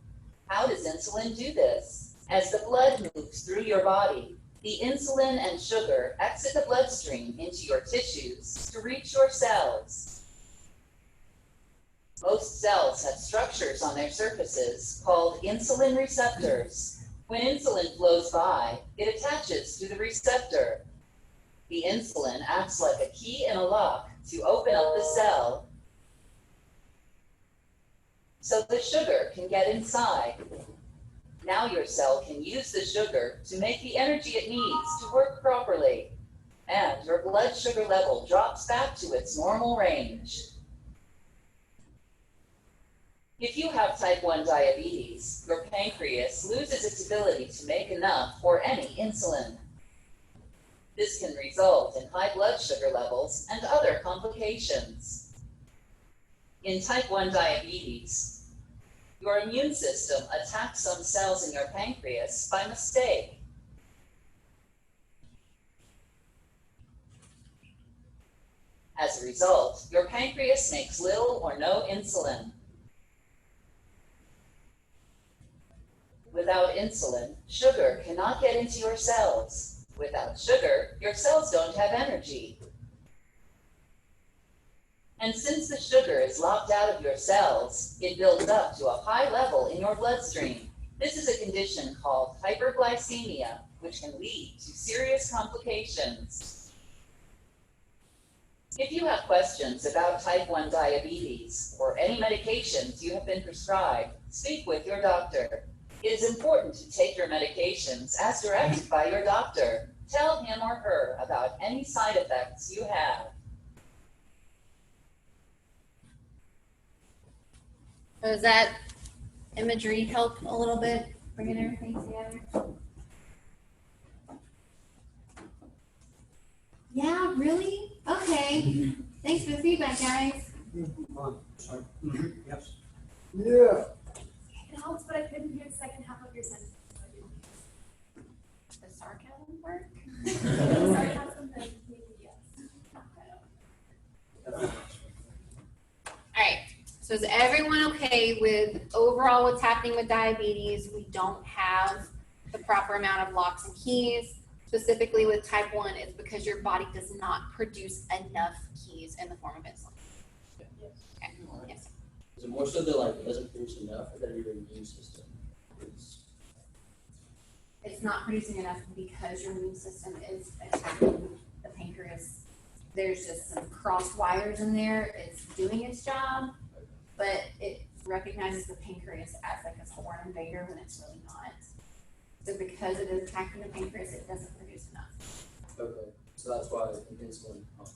How does insulin do this? As the blood moves through your body, the insulin and sugar exit the bloodstream into your tissues to reach your cells. Most cells have structures on their surfaces called insulin receptors. When insulin flows by, it attaches to the receptor. The insulin acts like a key in a lock to open up the cell so the sugar can get inside. Now your cell can use the sugar to make the energy it needs to work properly, and your blood sugar level drops back to its normal range. If you have type 1 diabetes, your pancreas loses its ability to make enough or any insulin. This can result in high blood sugar levels and other complications. In type 1 diabetes, Your immune system attacks some cells in your pancreas by mistake. As a result, your pancreas makes little or no insulin. Without insulin, sugar cannot get into your cells. Without sugar, your cells don't have energy. And since the sugar is locked out of your cells, it builds up to a high level in your bloodstream. This is a condition called hyperglycemia, which can lead to serious complications. If you have questions about type 1 diabetes or any medications you have been prescribed, speak with your doctor. It is important to take your medications as directed by your doctor. Tell him or her about any side effects you have. So does that imagery help a little bit, bringing everything together? Yeah, really? Okay. Thanks for the feedback, guys. Sorry. Yes. It helps, but I couldn't hear the second half of your sentence. Does sarcasm work? Sarcasm, then maybe yes. All right. So is everyone okay with overall what's happening with diabetes? We don't have the proper amount of locks and keys. Specifically with type 1, it's because your body does not produce enough keys in the form of insulin. Okay. Yes. Is it more so that like it doesn't produce enough, or that your immune system is? It's not producing enough because your immune system is attacking the pancreas. There's just some crossed wires in there. It's doing its job, but it recognizes the pancreas as like a foreign invader when it's really not. So because it is attacking the pancreas, it doesn't produce enough. Okay, so that's why the insulin pump,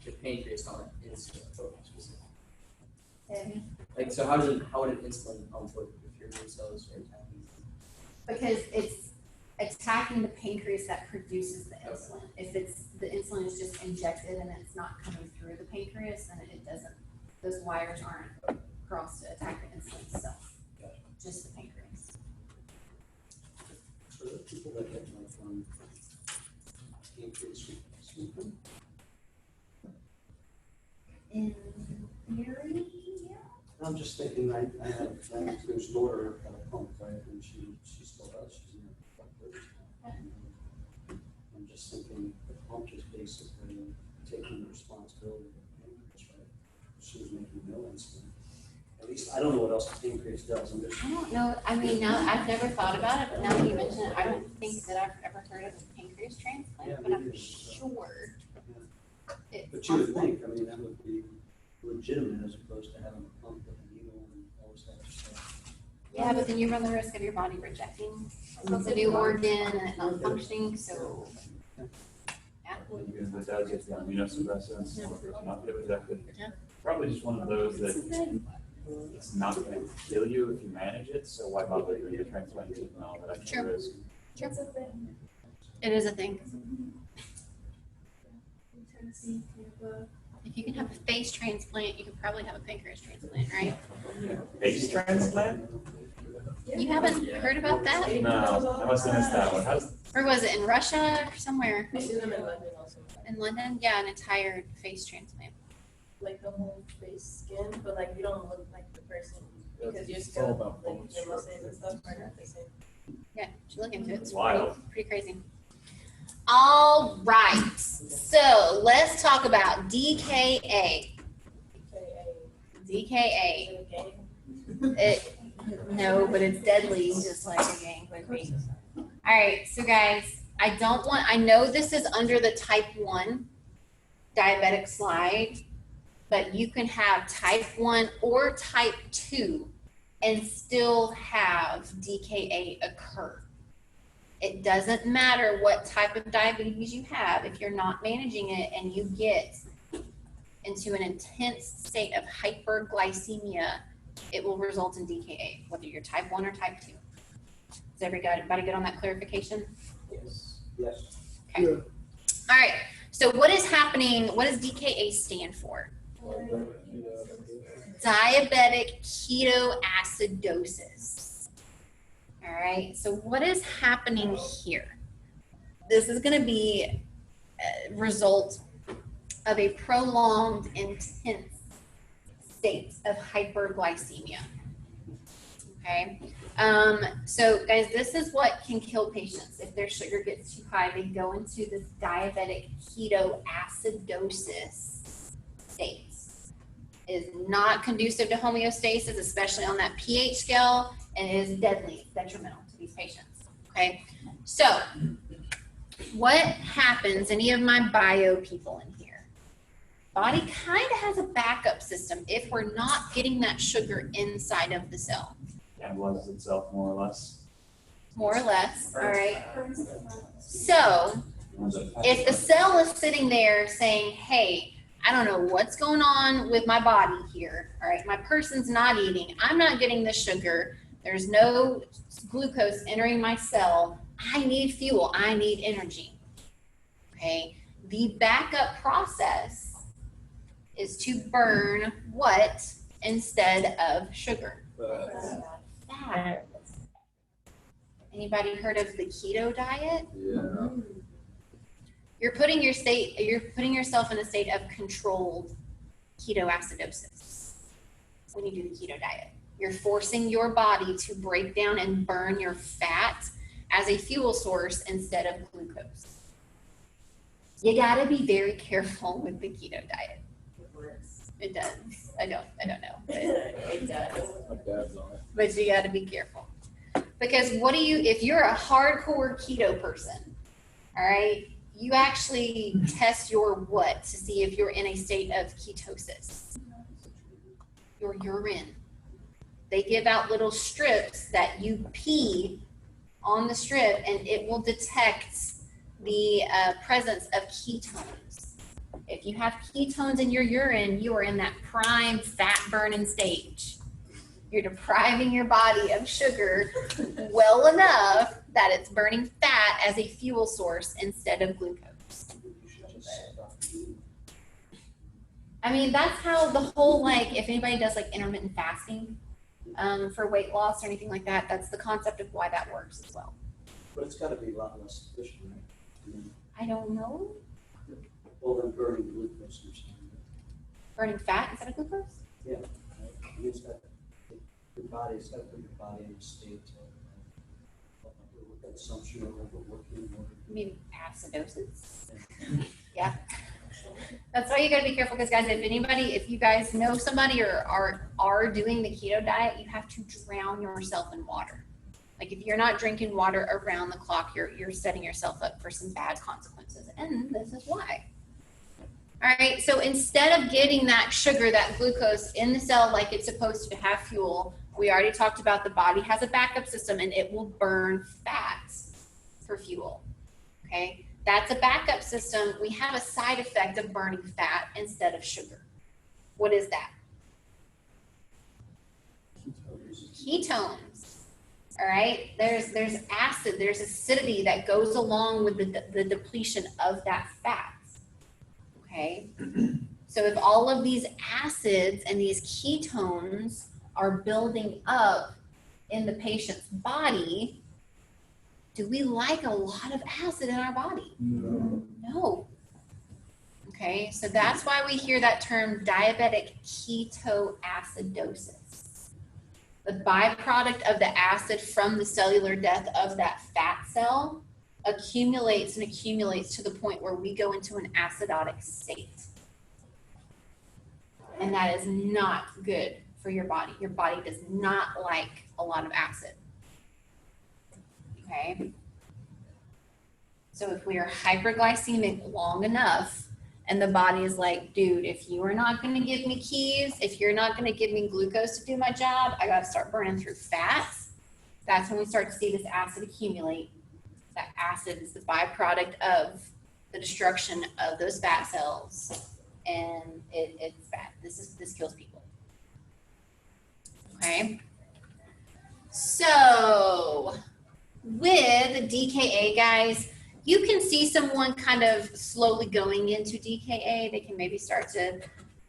the pancreas on insulin specifically. Like, so how would an insulin pump work if your immune cells are attacking? Because it's attacking the pancreas that produces the insulin. If it's the insulin is just injected and it's not coming through the pancreas, then it doesn't. Those wires aren't crossed to attack the insulin itself. Just the pancreas. So the people that get like pancreas treatment. In theory, yeah. I'm just thinking, I have whose daughter had a pump, right, and she still does, she's in her 30s now. I'm just thinking, the pump is basically taking the responsibility of the pancreas, right? She was making no insulin. At least, I don't know what else the pancreas does, I'm just. I don't know. I mean, now I've never thought about it, but now that you mention it, I don't think that I've ever heard of a pancreas transplant, Yeah, but me I'm neither. sure. It's But you would possible. think, I mean, that would be legitimate as opposed to having a pump with a needle and all this other stuff. Yeah, but then you run the risk of your body rejecting the new organ and it not functioning, so. Yeah. Because it does get the immunosuppressants, it's not get rejected. Yeah. Probably just one of those that it's not gonna kill you if you manage it, so why bother doing a transplant and all that extra Sure. risk? That's a thing. It is a thing. In Tennessee, Tampa. If you can have a face transplant, you could probably have a pancreas transplant, right? Face transplant? You haven't heard about that? No, I must have missed that one. How's, Or was it in Russia or somewhere? I see them in London also. In London? Yeah, an entire face transplant. Like the whole face skin, but like you don't look like the person because your It's skin, all about like bone your muscles structure. and stuff are not the same. Yeah, you should look into it. It's Wild. pretty crazy. All right. So let's talk about DKA. DKA. No, but it's deadly, just like a gang would be. All right, so guys, I know this is under the type 1 diabetic slide, but you can have type 1 or type 2 and still have DKA occur. It doesn't matter what type of diabetes you have. If you're not managing it and you get into an intense state of hyperglycemia, it will result in DKA, whether you're type 1 or type 2. Is everybody good on that clarification? Yes. Yes. Okay. All right. So what is happening? What does DKA stand for? diabetic ketoacidosis. All right, so what is happening here? This is going to be a result of a prolonged, intense state of hyperglycemia. Okay, so guys, this is what can kill patients. If their sugar gets too high, they go into this diabetic ketoacidosis state. It is not conducive to homeostasis, especially on that pH scale, and it is deadly, detrimental to these patients. Okay, so what happens, any of my bio people in here? Body kind of has a backup system if we're not getting that sugar inside of the cell. Cannibalizes itself more or less. More or less, all right? So if the cell is sitting there saying, hey, I don't know what's going on with my body here, all right? My person's not eating. I'm not getting the sugar. There's no glucose entering my cell. I need fuel. I need energy, okay? The backup process is to burn what instead of sugar? Fat. Anybody heard of the keto diet? Yeah. You're putting yourself in a state of controlled ketoacidosis when you do the keto diet. You're forcing your body to break down and burn your fat as a fuel source instead of glucose. You gotta be very careful with the keto diet. It does. I don't know. It does. But you gotta be careful. Because if you're a hardcore keto person, all right, you actually test your what to see if you're in a state of ketosis. Your urine. They give out little strips that you pee on the strip and it will detect the presence of ketones. If you have ketones in your urine, you are in that prime fat burning stage. You're depriving your body of sugar well enough that it's burning fat as a fuel source instead of glucose. I mean, that's how the whole, like, if anybody does like intermittent fasting for weight loss or anything like that, that's the concept of why that works as well. But it's gotta be a lot less efficient, right? I mean, I don't know. well, than burning glucose or something. Burning fat instead of glucose? Yeah. I mean, it's got, it's got to put your body in a state of consumption or overworking or. You mean acidosis? Yeah. That's why you gotta be careful, because guys, if you guys know somebody or are doing the keto diet, you have to drown yourself in water. Like if you're not drinking water around the clock, you're setting yourself up for some bad consequences. And this is why. All right, so instead of getting that sugar, that glucose in the cell like it's supposed to have fuel, we already talked about the body has a backup system and it will burn fats for fuel, okay? That's a backup system. We have a side effect of burning fat instead of sugar. What is that? Ketones, all right? There's acid, there's acidity that goes along with the depletion of that fat, okay? So if all of these acids and these ketones are building up in the patient's body, do we like a lot of acid in our body? No. Okay, so that's why we hear that term diabetic ketoacidosis. The byproduct of the acid from the cellular death of that fat cell accumulates and accumulates to the point where we go into an acidotic state. And that is not good for your body. Your body does not like a lot of acid. Okay? So if we are hyperglycemic long enough and the body is like, dude, if you are not going to give me keys, if you're not going to give me glucose to do my job, I got to start burning through fats. That's when we start to see this acid accumulate. That acid is the byproduct of the destruction of those fat cells, and it's bad. This kills people. Okay. So with DKA, guys, you can see someone kind of slowly going into DKA. They can maybe start to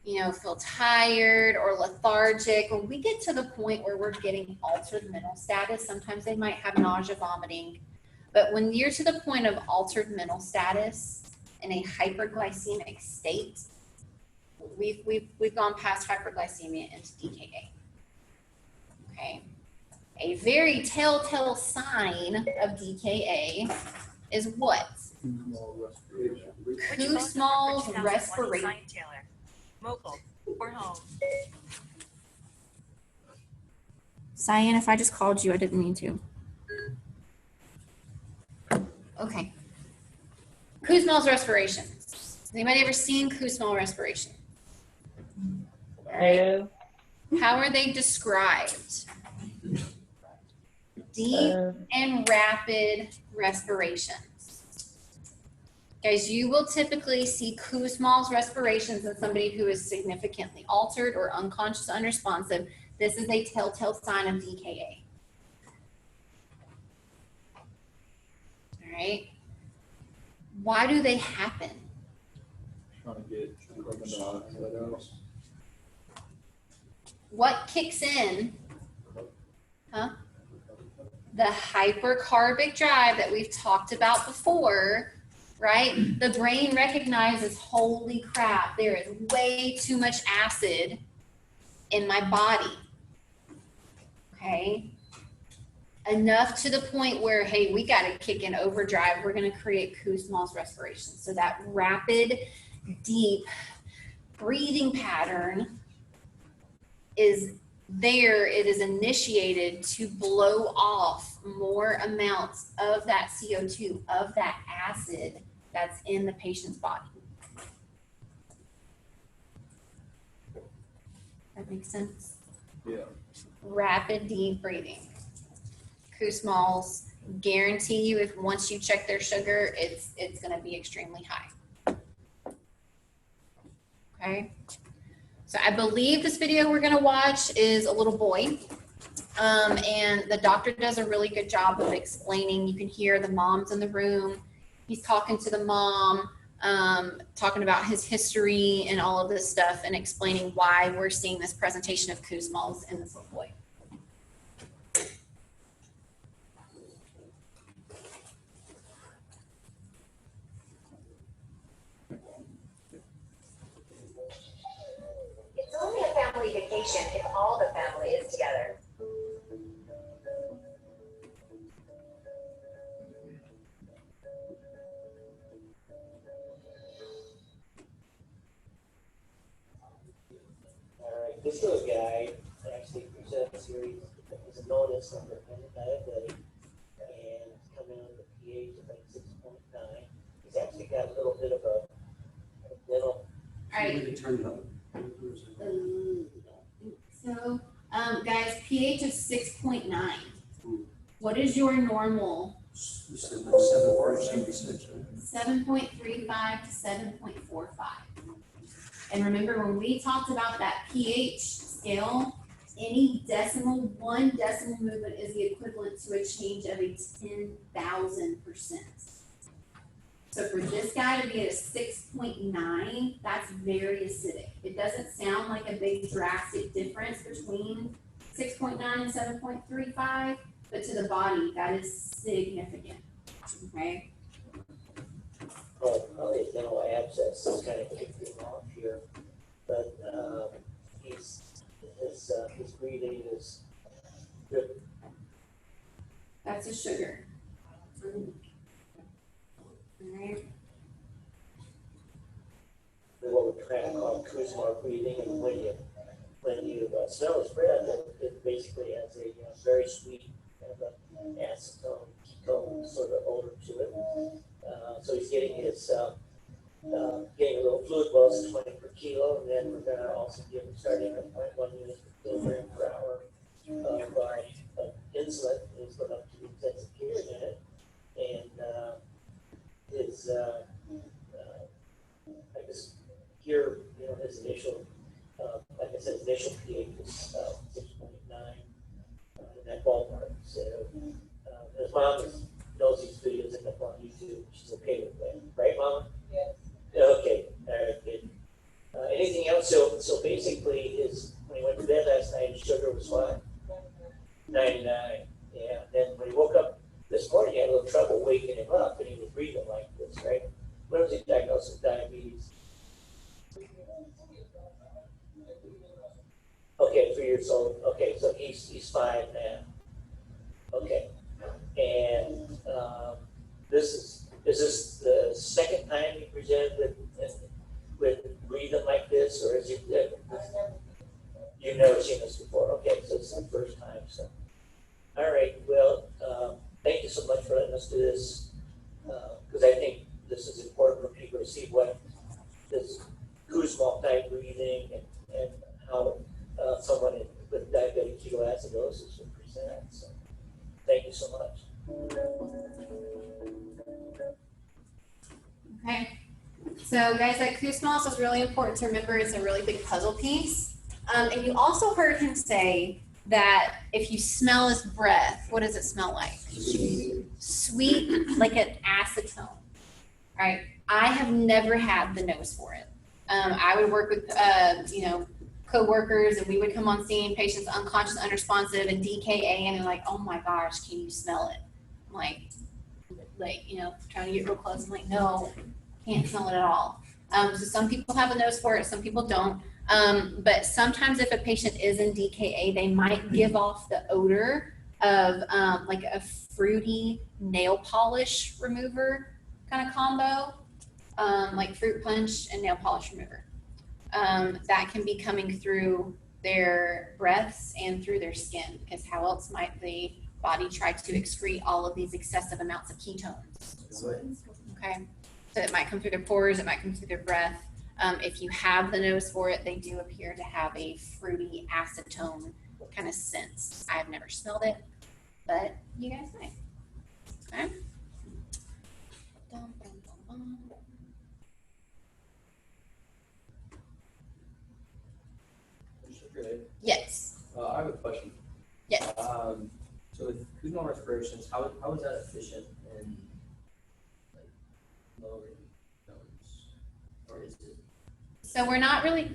feel tired or lethargic. When we get to the point where we're getting altered mental status, sometimes they might have nausea, vomiting. But when you're to the point of altered mental status in a hyperglycemic state, we've gone past hyperglycemia into DKA. Okay. A very telltale sign of DKA is what? Kussmaul's respiration. Mobile or home. Cyan, if I just called you, I didn't mean to. Okay. Kussmaul's respirations. Has anybody ever seen Kussmaul respiration? All right. How are they described? Deep and rapid respirations. Guys, you will typically see Kussmaul's respirations in somebody who is significantly altered or unconscious, unresponsive. This is a telltale sign of DKA. All right. Why do they happen? What kicks in? Huh? The hypercarbic drive that we've talked about before, right? The brain recognizes, holy crap, there is way too much acid in my body. Okay? Enough to the point where, hey, we got to kick in overdrive. We're going to create Kussmaul's respiration. So that rapid, deep breathing pattern is there. It is initiated to blow off more amounts of that CO2, of that acid that's in the patient's body. That makes sense? Yeah. Rapid, deep breathing. Kussmaul's guarantee you, if once you check their sugar, it's going to be extremely high. Okay. So I believe this video we're going to watch is a little boy. And the doctor does a really good job of explaining. You can hear the mom's in the room. He's talking to the mom, talking about his history and all of this stuff and explaining why we're seeing this presentation of Kussmaul's in this little boy. It's only a family vacation if all the family is together. All right, this little guy actually presents here. He's known as independent diabetic and he's coming in with a pH of like 6.9. He's actually got a little bit of a little. All right. Maybe turn it up. So, guys, pH of 6.9. What is your normal? You said like 7.35 to 7.45. And remember, when we talked about that pH scale, one decimal movement is the equivalent to a change of a 10,000%. So for this guy to be at a 6.9, that's very acidic. It doesn't sound like a big drastic difference between 6.9 and 7.35, but to the body, that is significant. Okay. Well, probably a dental abscess is kind of kicking him off here, but his breathing is good. That's a sugar. All right. What we're trying to call Kussmaul breathing, and when you smell his breath, it basically has a very sweet kind of an acetone, ketone sort of odor to it. So he's getting his getting a little fluid loss, 20 per kilo, and then we're going to also give him starting at 0.1 units per kilogram per hour of insulin. He's going up to the intensive care unit, and his I guess here, his initial, like I said, his initial pH was 6.9 in that ballpark. So his mom knows these videos end up on YouTube. She's okay with that, right, Mama? Yes. Okay, all right, good. Anything else? So so basically when he went to bed last night, his sugar was what? 99, yeah. Then when he woke up this morning, he had a little trouble waking him up, and he was breathing like this, right? When was he diagnosed with diabetes? Okay, 3 years old. Okay, so he's 5 now. Okay, and is this the second time he presented with breathing like this, or is it? You've never seen this before. Okay, so it's the first time. So, all right. Well, thank you so much for letting us do this, because I think this is important for people to see what this Kussmaul type breathing and how someone with diabetic ketoacidosis would present. So, thank you so much. Okay. So guys, that Kussmaul is really important to remember. It's a really big puzzle piece. And you also heard him say that if you smell his breath, what does it smell like? Sweet, like an acetone. All right. I have never had the nose for it. I would work with, co-workers, and we would come on scene, patients unconscious, unresponsive, and DKA, and they're like, oh my gosh, can you smell it? I'm like, trying to get real close. I'm like, no, can't smell it at all. So some people have a nose for it, some people don't. But sometimes if a patient is in DKA, they might give off the odor of like a fruity nail polish remover kind of combo, like fruit punch and nail polish remover. That can be coming through their breaths and through their skin, because how else might the body try to excrete all of these excessive amounts of ketones? Okay, so it might come through their pores, it might come through their breath. If you have the nose for it, they do appear to have a fruity acetone kind of sense. I've never smelled it, but you guys might. Okay. Yes. I have a question. Yes. So with Kussmaul respirations, how is that efficient in like lowering those, or is it? So we're not really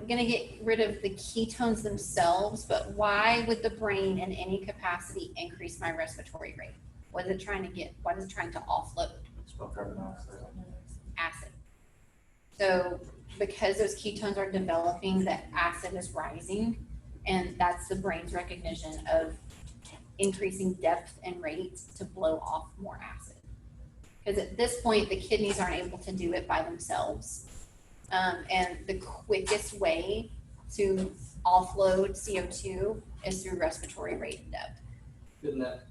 going to get rid of the ketones themselves, but why would the brain in any capacity increase my respiratory rate? What is it trying to get? What is it trying to offload? Carbon dioxide. Acid. So because those ketones are developing, the acid is rising, and that's the brain's recognition of increasing depth and rate to blow off more acid. Because at this point, the kidneys aren't able to do it by themselves. And the quickest way to offload CO2 is through respiratory rate and depth. Couldn't that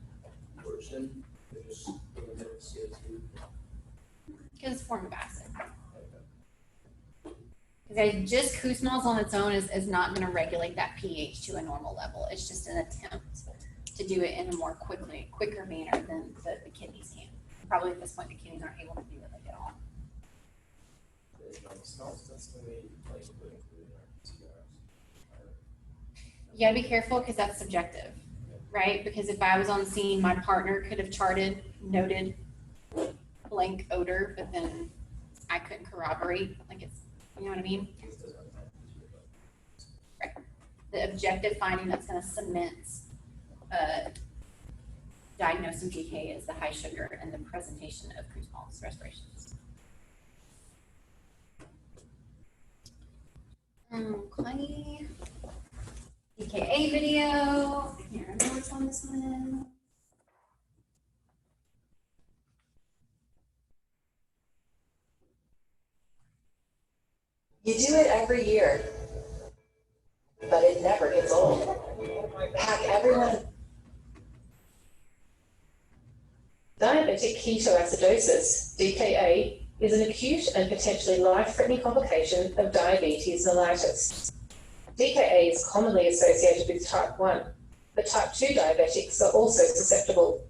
portion just eliminate CO2? Because it's a form of acid. Okay, just Kussmaul's on its own is not going to regulate that pH to a normal level. It's just an attempt to do it in a more quicker manner than the kidneys can. Probably at this point, the kidneys aren't able to do it like at all. You gotta be careful because that's subjective, right? Because if I was on scene, my partner could have noted blank odor, but then I couldn't corroborate. Like it's, you know what I mean? Right. The objective finding that's going to cement diagnosing DKA is the high sugar and the presentation of Kussmaul's respirations. Okay. DKA video. I can't remember which one this one is. You do it every year, but it never gets old. Pack everyone. Diabetic ketoacidosis, DKA, is an acute and potentially life-threatening complication of diabetes mellitus. DKA is commonly associated with type 1, but type 2 diabetics are also susceptible.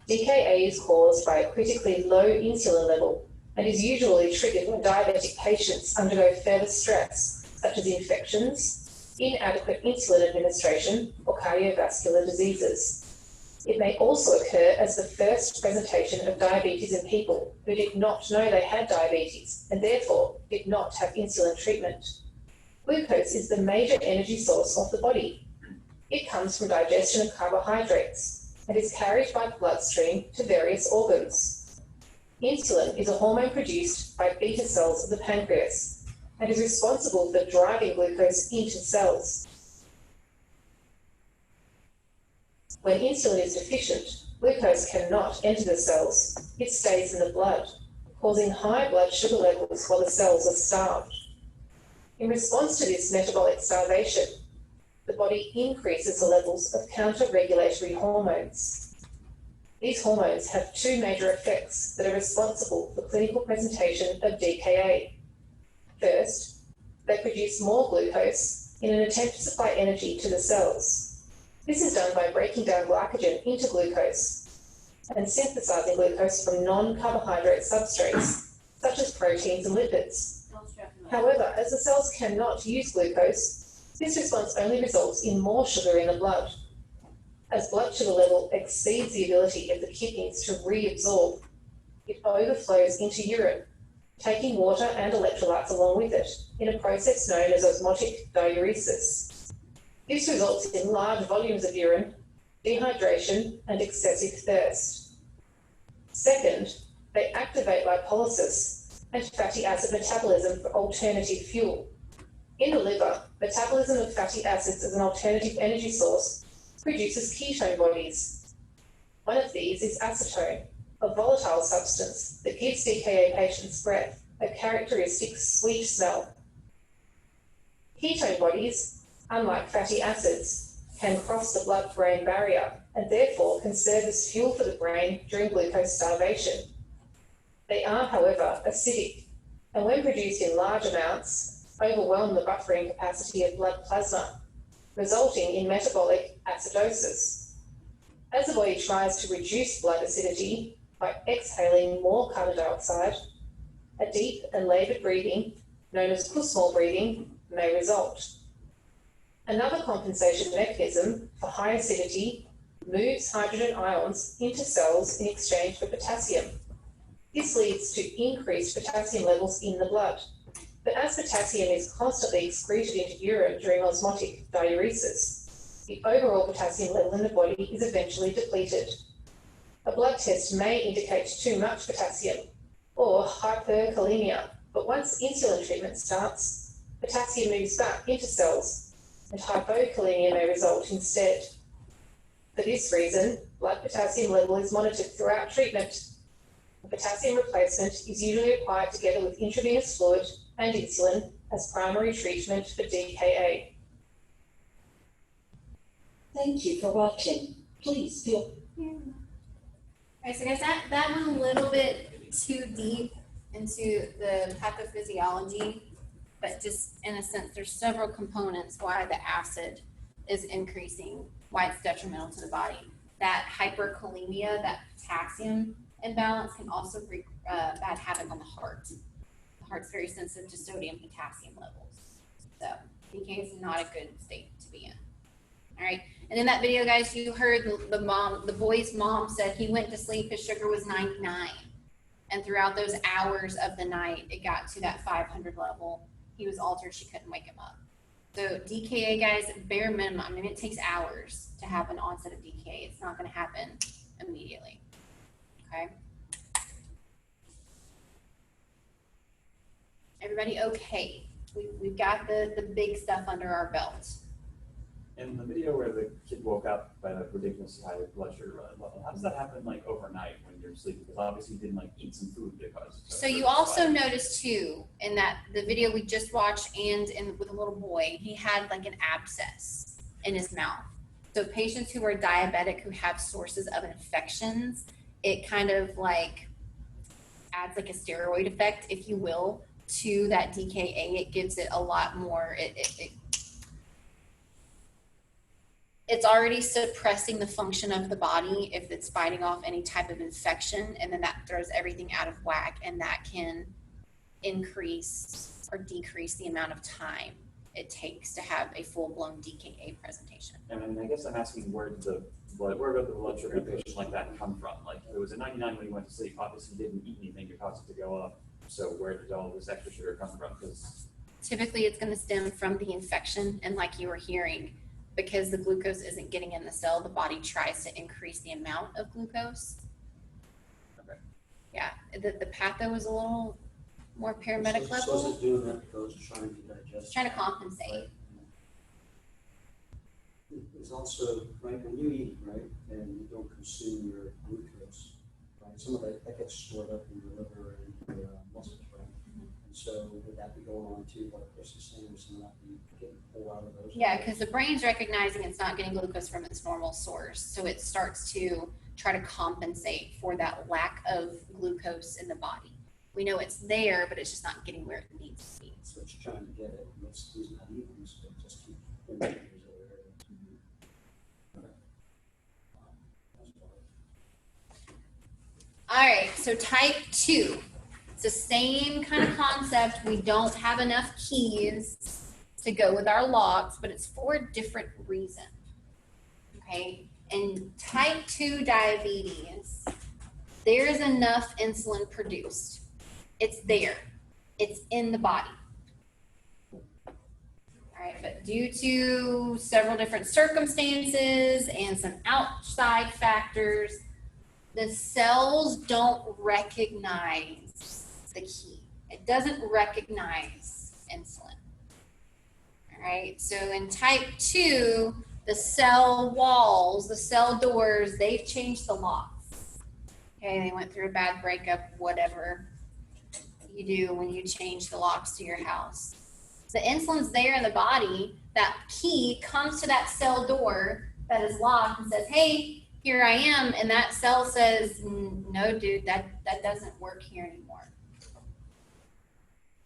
DKA is caused by a critically low insulin level and is usually triggered when diabetic patients undergo further stress, such as infections, inadequate insulin administration, or cardiovascular diseases. It may also occur as the first presentation of diabetes in people who did not know they had diabetes and therefore did not have insulin treatment. Glucose is the major energy source of the body. It comes from digestion of carbohydrates and is carried by the bloodstream to various organs. Insulin is a hormone produced by beta cells of the pancreas and is responsible for driving glucose into cells. When insulin is deficient, glucose cannot enter the cells. It stays in the blood, causing high blood sugar levels while the cells are starved. In response to this metabolic starvation, the body increases the levels of counter-regulatory hormones. These hormones have two major effects that are responsible for clinical presentation of DKA. First, they produce more glucose in an attempt to supply energy to the cells. This is done by breaking down glycogen into glucose and synthesizing glucose from non-carbohydrate substrates, such as proteins and lipids. However, as the cells cannot use glucose, this response only results in more sugar in the blood. As blood sugar level exceeds the ability of the kidneys to reabsorb, it overflows into urine, taking water and electrolytes along with it in a process known as osmotic diuresis. This results in large volumes of urine, dehydration, and excessive thirst. Second, they activate lipolysis and fatty acid metabolism for alternative fuel. In the liver, metabolism of fatty acids as an alternative energy source produces ketone bodies. One of these is acetone, a volatile substance that gives DKA patients breath, a characteristic sweet smell. Ketone bodies, unlike fatty acids, can cross the blood-brain barrier and therefore can serve as fuel for the brain during glucose starvation. They are, however, acidic, and when produced in large amounts, overwhelm the buffering capacity of blood plasma, resulting in metabolic acidosis. As the body tries to reduce blood acidity by exhaling more carbon dioxide, a deep and laboured breathing, known as Kussmaul breathing, may result. Another compensation mechanism for high acidity moves hydrogen ions into cells in exchange for potassium. This leads to increased potassium levels in the blood. But as potassium is constantly excreted into urine during osmotic diuresis, the overall potassium level in the body is eventually depleted. A blood test may indicate too much potassium or hyperkalemia, but once insulin treatment starts, potassium moves back into cells and hypokalemia may result instead. For this reason, blood potassium level is monitored throughout treatment. Potassium replacement is usually applied together with intravenous fluid and insulin as primary treatment for DKA. Thank you for watching. Please feel. Alright, so guys, that went a little bit too deep into the pathophysiology, but just in a sense, there's several components why the acid is increasing, why it's detrimental to the body. That hyperkalemia, that potassium imbalance can also wreak bad havoc on the heart. The heart's very sensitive to sodium potassium levels. So DKA is not a good state to be in. All right, and in that video, guys, you heard the boy's mom said he went to sleep, his sugar was 99. And throughout those hours of the night, it got to that 500 level. He was altered, she couldn't wake him up. So DKA, guys, bare minimum, I mean, it takes hours to have an onset of DKA. It's not gonna happen immediately. Okay. Everybody okay? We've got the big stuff under our belt. In the video where the kid woke up by a ridiculously high blood sugar level, how does that happen like overnight when you're sleeping? Because obviously you didn't like eat some food that caused. So you also noticed too in that the video we just watched and with a little boy, he had like an abscess in his mouth. So patients who are diabetic who have sources of infections, it kind of like adds like a steroid effect, if you will, to that DKA. It gives it a lot more. It's already suppressing the function of the body if it's fighting off any type of infection, and then that throws everything out of whack, and that can increase or decrease the amount of time it takes to have a full-blown DKA presentation. And I guess I'm asking where did the blood sugar in a patient like that come from? Like if it was a 99 when he went to sleep, obviously he didn't eat anything to cause it to go up. So where did all this extra sugar come from? Because typically it's going to stem from the infection, and like you were hearing, because the glucose isn't getting in the cell, the body tries to increase the amount of glucose. Okay. Yeah, the patho is a little more paramedic So level. is it doing that because it's trying to digest? It's trying to compensate. It's also, right, when you eat, right, and you don't consume your glucose, right, some of that gets stored up in your liver and your muscles, right? And so would that be going on too, like Chris is saying, some of that be getting pulled out of those? Yeah, because the brain's recognizing it's not getting glucose from its normal source, so it starts to try to compensate for that lack of glucose in the body. We know it's there, but it's just not getting where it needs to be. So it's trying to get it, and it's not eating, so it just keeps pulling it in these other areas. All right, so type 2. It's the same kind of concept. We don't have enough keys to go with our locks, but it's for a different reason. Okay, in type 2 diabetes, there is enough insulin produced. It's there. It's in the body. All right, but due to several different circumstances and some outside factors, the cells don't recognize the key. It doesn't recognize insulin. All right, so in type 2, the cell walls, the cell doors, they've changed the locks. Okay, they went through a bad breakup, whatever you do when you change the locks to your house. The insulin's there in the body. That key comes to that cell door that is locked and says, hey, here I am. And that cell says, no, dude, that doesn't work here anymore.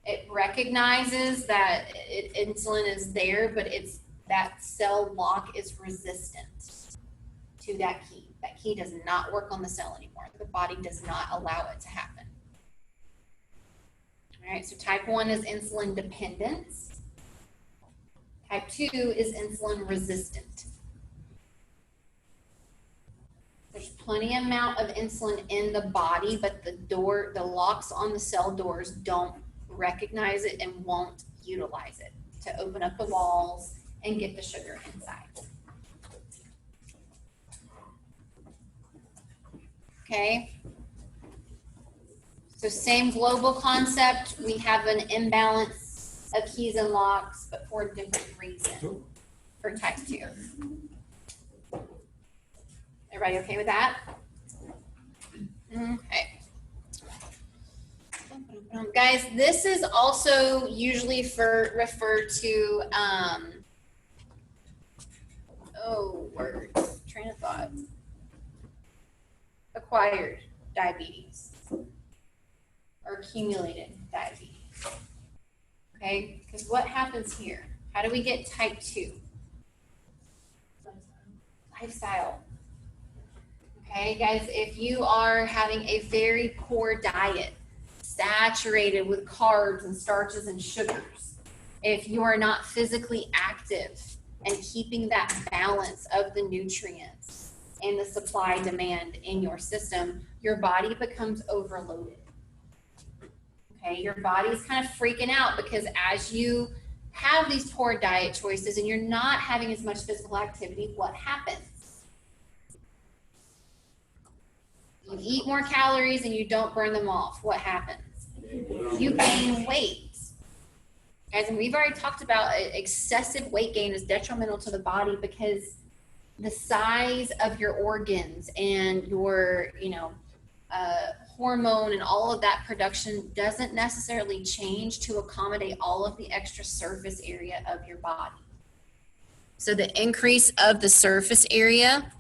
It recognizes that insulin is there, but it's that cell lock is resistant to that key. That key does not work on the cell anymore. The body does not allow it to happen. All right, so type 1 is insulin dependence. Type 2 is insulin resistant. There's plenty amount of insulin in the body, but the locks on the cell doors don't recognize it and won't utilize it to open up the walls and get the sugar inside. Okay. So same global concept. We have an imbalance of keys and locks, but for a different reason for type 2. Everybody okay with that? Okay. Guys, this is also usually referred to, train of thought. Acquired diabetes or accumulated diabetes. Okay, because what happens here? How do we get type 2? Lifestyle. Okay, guys, if you are having a very poor diet, saturated with carbs and starches and sugars, if you are not physically active and keeping that balance of the nutrients and the supply demand in your system, your body becomes overloaded. Okay, your body's kind of freaking out because as you have these poor diet choices and you're not having as much physical activity, what happens? You eat more calories and you don't burn them off. What happens? You gain weight. Guys, and we've already talked about excessive weight gain is detrimental to the body because the size of your organs and your, hormone and all of that production doesn't necessarily change to accommodate all of the extra surface area of your body. So the increase of the surface area,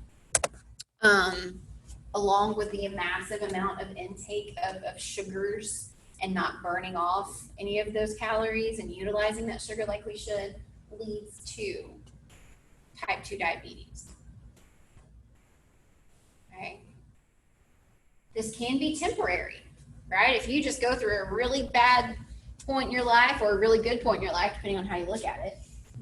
along with the massive amount of intake of sugars and not burning off any of those calories and utilizing that sugar like we should, leads to type 2 diabetes. Okay. This can be temporary, right? If you just go through a really bad point in your life or a really good point in your life, depending on how you look at it,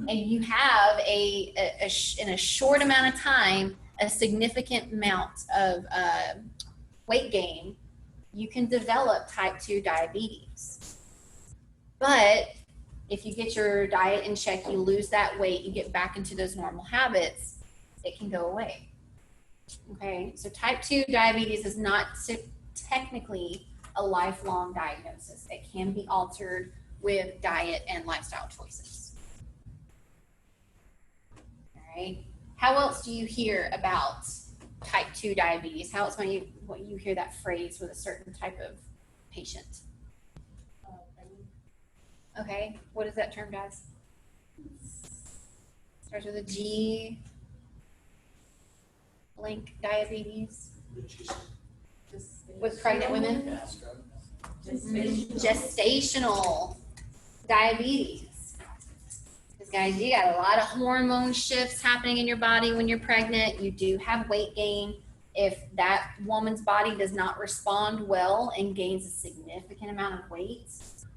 and you have in a short amount of time, a significant amount of weight gain, you can develop type 2 diabetes. But if you get your diet in check, you lose that weight, you get back into those normal habits, it can go away. Okay, so type 2 diabetes is not technically a lifelong diagnosis. It can be altered with diet and lifestyle choices. All right, how else do you hear about type 2 diabetes? How else when you hear that phrase with a certain type of patient? Okay, what is that term, guys? Starts with a G. Blank diabetes. With pregnant women? Gestational diabetes. Because guys, you got a lot of hormone shifts happening in your body when you're pregnant. You do have weight gain. If that woman's body does not respond well and gains a significant amount of weight,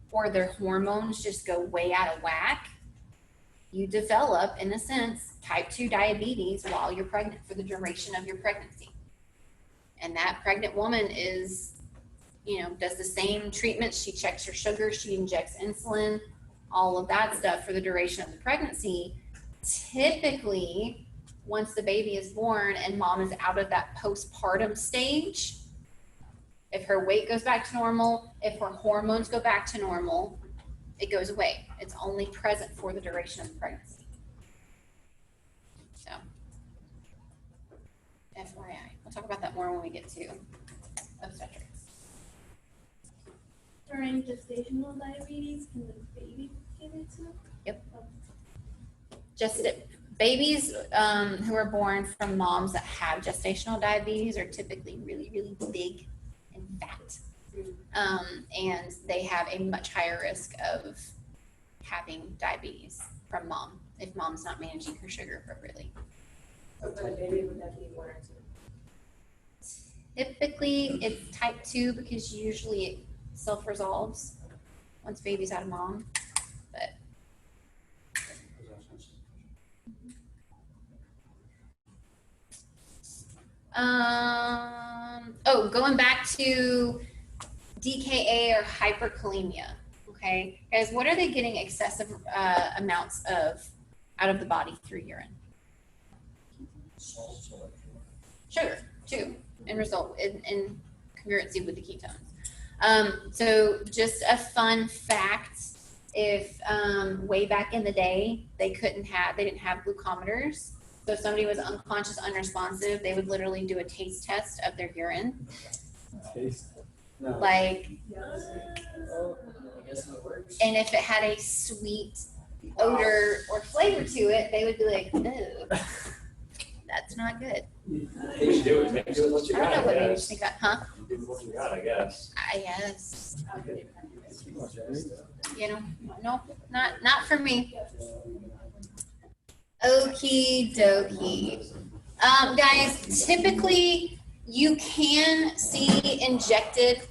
or their hormones just go way out of whack, you develop, in a sense, type 2 diabetes while you're pregnant for the duration of your pregnancy. And that pregnant woman is, does the same treatments. She checks her sugar, she injects insulin, all of that stuff for the duration of the pregnancy. Typically, once the baby is born and mom is out of that postpartum stage, if her weight goes back to normal, if her hormones go back to normal, it goes away. It's only present for the duration of the pregnancy. So, FYI. We'll talk about that more when we get to obstetrics. During gestational diabetes, can the baby get it too? Yep. Babies who are born from moms that have gestational diabetes are typically really, really big and fat. And they have a much higher risk of having diabetes from mom if mom's not managing her sugar appropriately. So for the baby, would that be 1 or 2? Typically, it's type 2 because usually it self-resolves once baby's out of mom. But going back to DKA or hyperkalemia. Okay, guys, what are they getting excessive amounts of out of the body through urine? Sugar, too, in congruency with the ketones. So just a fun fact, if way back in the day, they didn't have glucometers. So if somebody was unconscious, unresponsive, they would literally do a taste test of their urine. No. Like, I guess it works. and if it had a sweet odor or flavor to it, they would be like, "Ew, that's not good." They should do it. Make do with what you I don't got, know what I made you guess. think that, huh? Do with what you got, I guess. I guess. No, not for me. Okie dokie. Guys, typically you can see injected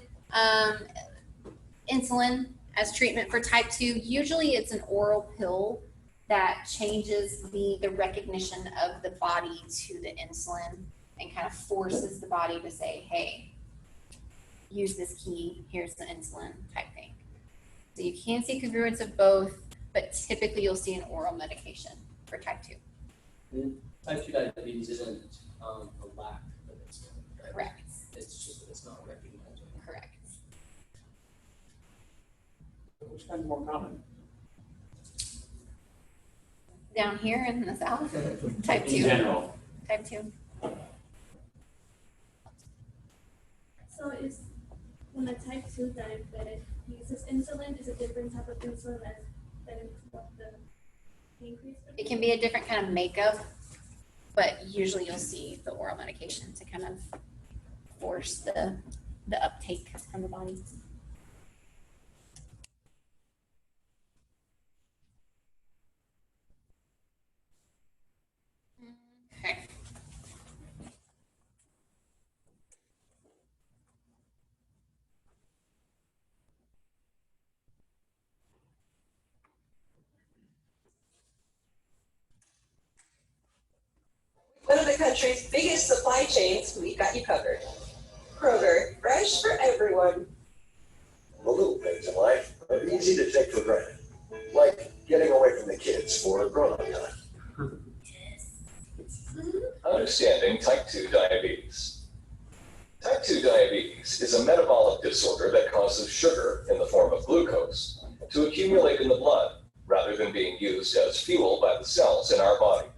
insulin as treatment for type 2. Usually it's an oral pill that changes the recognition of the body to the insulin and kind of forces the body to say, hey, use this key, here's the insulin type thing. So you can see congruence of both, but typically you'll see an oral medication for type 2. And type 2 diabetes isn't a lack of insulin, right? Correct. It's just that it's not recognized. Correct. Which one's more common? Down here in the south, type In 2. general. Type 2. So is when a type 2 diabetic uses insulin, is a different type of insulin than what the pancreas? It can be a different kind of makeup, but usually you'll see the oral medication to kind of force the uptake from the body. Okay. One of the country's biggest supply chains, we've got you covered. Kroger, fresh for everyone. The little things in life are easy to take for granted. like getting away from the kids for grown-up time. Understanding type 2 diabetes. Type 2 diabetes is a metabolic disorder that causes sugar in the form of glucose to accumulate in the blood rather than being used as fuel by the cells in our body.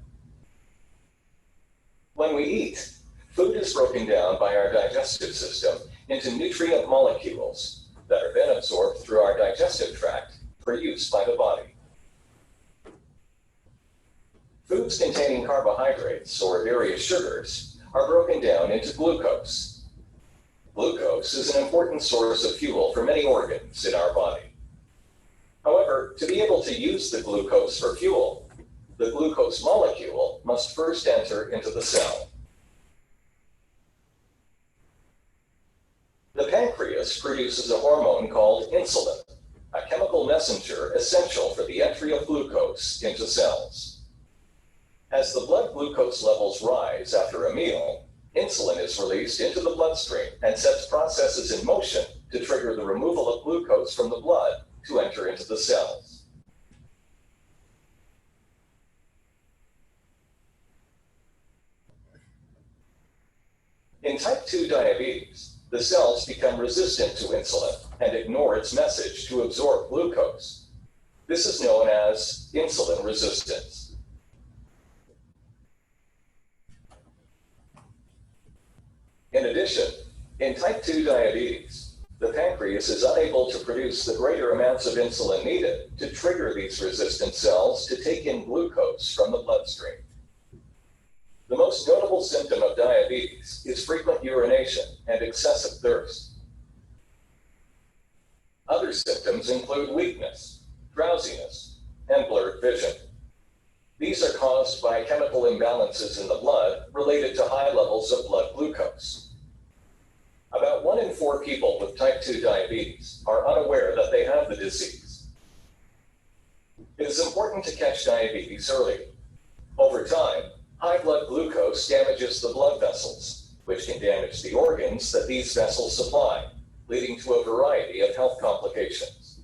When we eat, food is broken down by our digestive system into nutrient molecules that are then absorbed through our digestive tract for use by the body. Foods containing carbohydrates or various sugars are broken down into glucose. Glucose is an important source of fuel for many organs in our body. However, to be able to use the glucose for fuel, the glucose molecule must first enter into the cell. The pancreas produces a hormone called insulin, a chemical messenger essential for the entry of glucose into cells. As the blood glucose levels rise after a meal, insulin is released into the bloodstream and sets processes in motion to trigger the removal of glucose from the blood to enter into the cells. In type 2 diabetes, the cells become resistant to insulin and ignore its message to absorb glucose. This is known as insulin resistance. In addition, in type 2 diabetes, the pancreas is unable to produce the greater amounts of insulin needed to trigger these resistant cells to take in glucose from the bloodstream. The most notable symptom of diabetes is frequent urination and excessive thirst. Other symptoms include weakness, drowsiness, and blurred vision. These are caused by chemical imbalances in the blood related to high levels of blood glucose. About 1 in 4 people with type 2 diabetes are unaware that they have the disease. It is important to catch diabetes early. Over time, high blood glucose damages the blood vessels, which can damage the organs that these vessels supply, leading to a variety of health complications.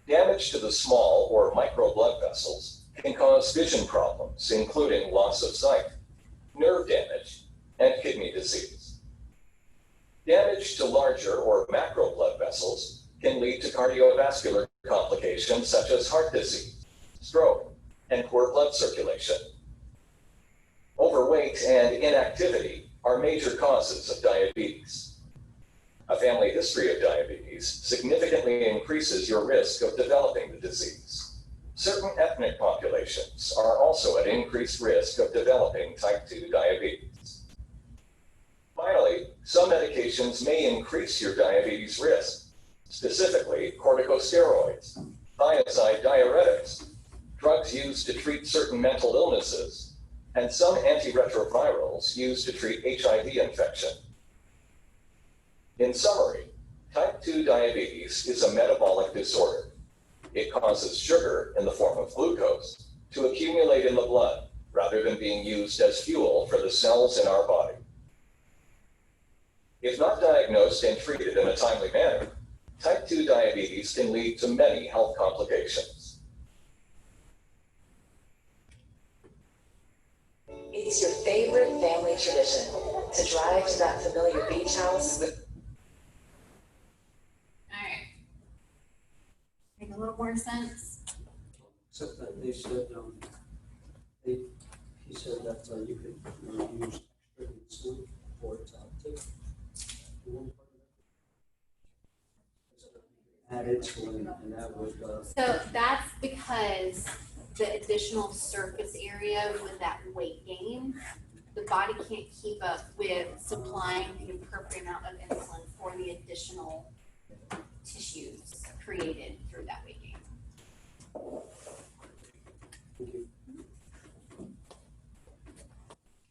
Damage to the small or micro blood vessels can cause vision problems, including loss of sight, nerve damage, and kidney disease. Damage to larger or macro blood vessels can lead to cardiovascular complications such as heart disease, stroke, and poor blood circulation. Overweight and inactivity are major causes of diabetes. A family history of diabetes significantly increases your risk of developing the disease. Certain ethnic populations are also at increased risk of developing type 2 diabetes. Finally, some medications may increase your diabetes risk, specifically corticosteroids, thiazide diuretics, drugs used to treat certain mental illnesses, and some antiretrovirals used to treat HIV infection. In summary, type 2 diabetes is a metabolic disorder. It causes sugar in the form of glucose to accumulate in the blood rather than being used as fuel for the cells in our body. If not diagnosed and treated in a timely manner, type 2 diabetes can lead to many health complications. It's your favorite family tradition to drive to that familiar beach house with. All right. Make a little more sense. Except that they said, he said that you could use extra insulin for it to uptake. Add insulin and that would. So that's because the additional surface area with that weight gain, the body can't keep up with supplying the appropriate amount of insulin for the additional tissues created through that weight gain.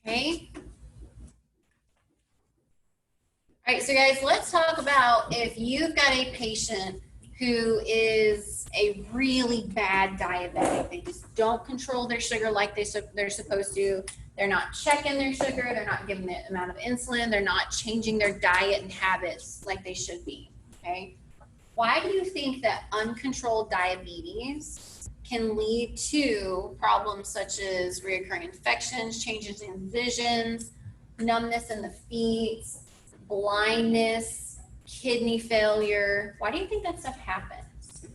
Okay. All right, so guys, let's talk about if you've got a patient who is a really bad diabetic. They just don't control their sugar like they're supposed to. They're not checking their sugar. They're not giving the amount of insulin. They're not changing their diet and habits like they should be, okay? Why do you think that uncontrolled diabetes can lead to problems such as recurring infections, changes in visions, numbness in the feet, blindness, kidney failure. Why do you think that stuff happens?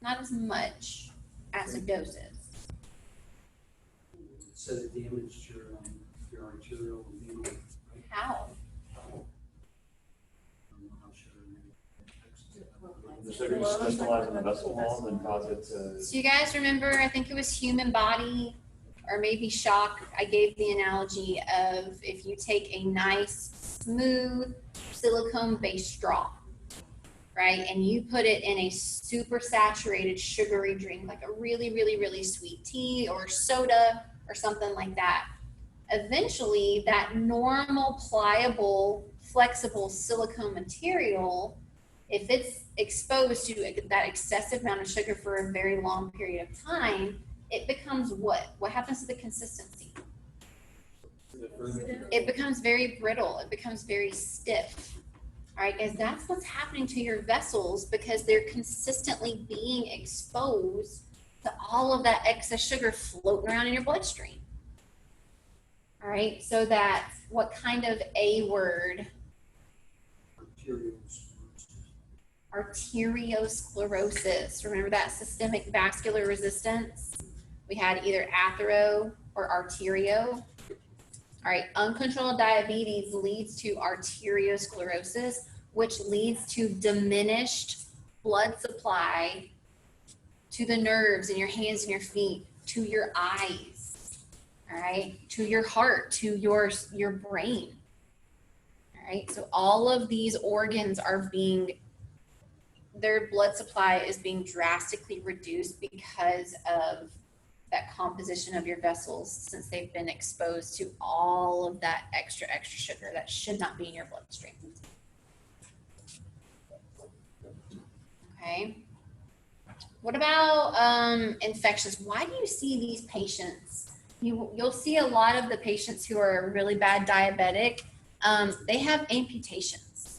Not as much acidosis. So it damaged your arterial venal. Right? How? The sugar just crystallize in the vessel wall and cause it to. So you guys remember, I think it was human body or maybe shock. I gave the analogy of if you take a nice, smooth silicone-based straw, right, and you put it in a super saturated sugary drink, like a really, really, really sweet tea or soda or something like that. Eventually, that normal, pliable, flexible silicone material, if it's exposed to that excessive amount of sugar for a very long period of time, it becomes what? What happens to the consistency? It becomes very brittle. It becomes very stiff. All right, guys, that's what's happening to your vessels because they're consistently being exposed to all of that excess sugar floating around in your bloodstream. All right, so that's what kind of A word? Arteriosclerosis. Remember that systemic vascular resistance? We had either athero or arterio. All right, uncontrolled diabetes leads to arteriosclerosis, which leads to diminished blood supply to the nerves in your hands and your feet, to your eyes, all right, to your heart, to your brain. All right, so all of these organs are their blood supply is being drastically reduced because of that composition of your vessels since they've been exposed to all of that extra sugar that should not be in your bloodstream. Okay. What about infections? Why do you see these patients? You'll see a lot of the patients who are really bad diabetic, they have amputations.